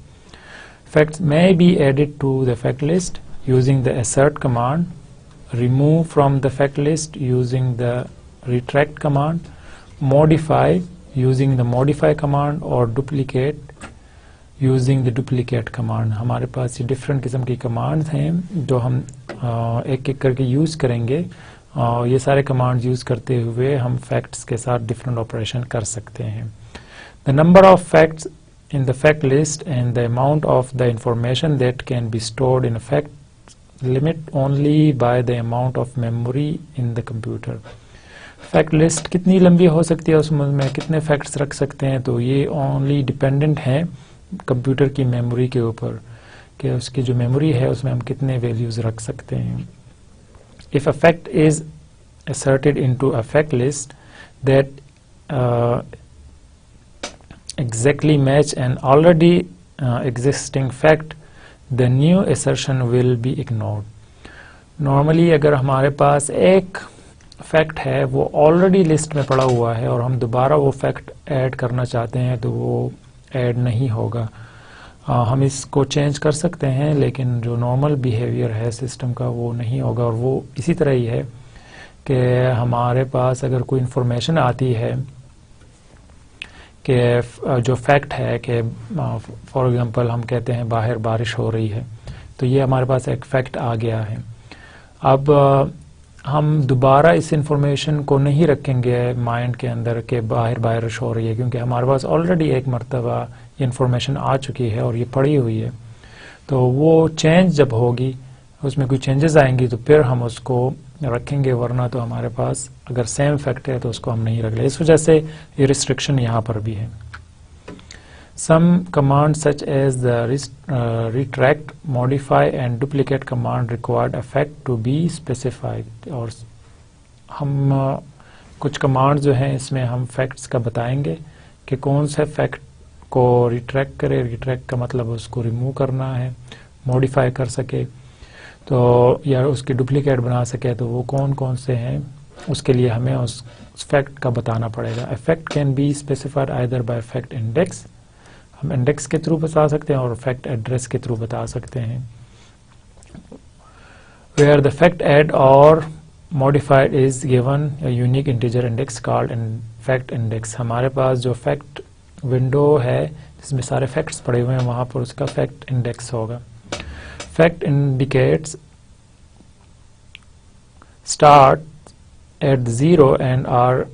Facts may be added to the fact list using the assert command, remove from the fact list using the retract command, modify using the modify command اور duplicate using the duplicate command. ہمارے پاس یہ ڈفرینٹ قسم کی کمانڈز ہیں جو ہم ایک ایک کر کے یوز کریں گے. یہ سارے کمانڈز یوز کرتے ہوئے ہم فیکٹس کے ساتھ ڈفرینٹ آپریشن کر سکتے ہیں. The number of facts in the fact list, and the amount of the information that can be stored in a fact limit only by the amount of memory in the computer. Fact list کتنی لمبی ہو سکتی ہے، اس میں کتنے فیکٹس رکھ سکتے ہیں، تو یہ اونلی ڈپینڈنٹ ہیں کمپیوٹر کی میموری کے اوپر کہ اس کی جو میموری ہے اس میں ہم کتنے ویلیوز رکھ سکتے ہیں. If a fact is asserted into a fact list that exactly match an already existing fact, the new assertion will be ignored. Normally اگر ہمارے پاس ایک فیکٹ ہے وہ آلریڈی لسٹ میں پڑا ہوا ہے اور ہم دوبارہ وہ فیکٹ ایڈ کرنا چاہتے ہیں تو وہ ایڈ نہیں ہوگا. ہم اس کو چینج کر سکتے ہیں لیکن جو نارمل بیہیویئر ہے سسٹم کا وہ نہیں ہوگا. اور وہ اسی طرح ہی ہے کہ ہمارے پاس اگر کوئی انفارمیشن آتی ہے کہ جو فیکٹ ہے کہ فار ایگزامپل ہم کہتے ہیں باہر بارش ہو رہی ہے، تو یہ ہمارے پاس ایک فیکٹ آ گیا ہے. اب ہم دوبارہ اس انفارمیشن کو نہیں رکھیں گے مائنڈ کے اندر کہ باہر بارش ہو رہی ہے، کیونکہ ہمارے پاس آلریڈی ایک مرتبہ یہ انفارمیشن آ چکی ہے اور یہ پڑی ہوئی ہے. تو وہ چینج جب ہوگی، اس میں کوئی چینجز آئیں گی تو پھر ہم اس کو رکھیں گے، ورنہ تو ہمارے پاس اگر سیم فیکٹ ہے تو اس کو ہم نہیں رکھ لیں. اس وجہ سے یہ ریسٹرکشن یہاں پر بھی ہے. Some commands such as the retract, modify and duplicate command required a fact to be specified. اور ہم کچھ کمانڈ جو ہیں اس میں ہم فیکٹس کا بتائیں گے کہ کون سے فیکٹ کو ریٹریکٹ کرے. ریٹریکٹ کا مطلب اس کو ریموو کرنا ہے، ماڈیفائی کر سکے تو یا اس کی ڈپلیکیٹ بنا سکے، تو وہ کون کون سے ہیں اس کے لیے ہمیں اس فیکٹ کا بتانا پڑے گا. A fact can be specified either by fact index، ہم انڈیکس کے تھرو بتا سکتے ہیں، اور فیکٹ ایڈریس کے تھرو بتا سکتے ہیں. Where the fact add or modified is given a unique integer index called fact index. ہمارے پاس جو فیکٹ ونڈو ہے جس میں سارے فیکٹس پڑے ہوئے ہیں وہاں پر اس کا فیکٹ انڈیکس ہوگا. Fact indicates start at 0 and are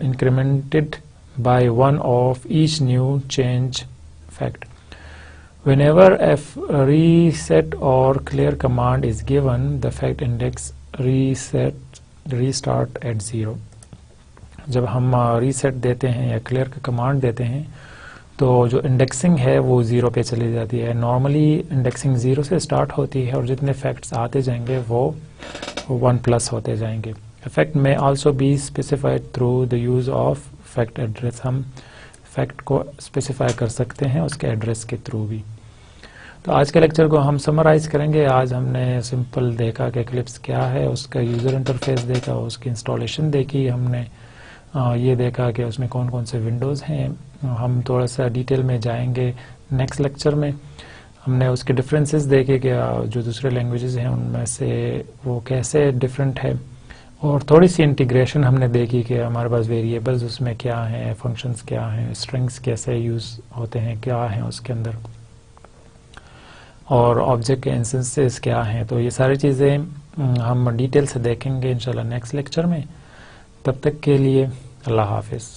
incremented by one of each new change fact. Whenever a reset or clear command is given, the fact index restart at 0. جب ہم ریسیٹ دیتے ہیں یا کلیئر کا کمانڈ دیتے ہیں تو جو انڈیکسنگ ہے وہ 0 پہ چلی جاتی ہے. نارملی انڈیکسنگ 0 سے اسٹارٹ ہوتی ہے اور جتنے فیکٹس آتے جائیں گے وہ 1+ ہوتے جائیں گے. Fact may also be specified through the use of fact address. ہم فیکٹ کو اسپیسیفائی کر سکتے ہیں اس کے ایڈریس کے تھرو بھی. تو آج کے لیکچر کو ہم سمرائز کریں گے. آج ہم نے سمپل دیکھا کہ ایکلپس کیا ہے، اس کا یوزر انٹرفیس دیکھا، اس کی انسٹالیشن دیکھی، ہم نے یہ دیکھا کہ اس میں کون کون سے ونڈوز ہیں. ہم تھوڑا سا ڈیٹیل میں جائیں گے نیکسٹ لیکچر میں. ہم نے اس کے ڈفرینسز دیکھے کہ جو دوسرے لینگویجز ہیں ان میں سے وہ کیسے ڈفرینٹ ہے، اور تھوڑی سی انٹیگریشن ہم نے دیکھی کہ ہمارے پاس ویریبلز اس میں کیا ہیں، فنکشنز کیا ہیں، اسٹرنگس کیسے یوز ہوتے ہیں، کیا ہیں اس کے اندر، اور آبجیکٹ کے انسٹنسز کیا ہیں. تو یہ ساری چیزیں ہم ڈیٹیل سے دیکھیں گے انشاءاللہ نیکسٹ لیکچر میں. تب تک کے لیے اللہ حافظ.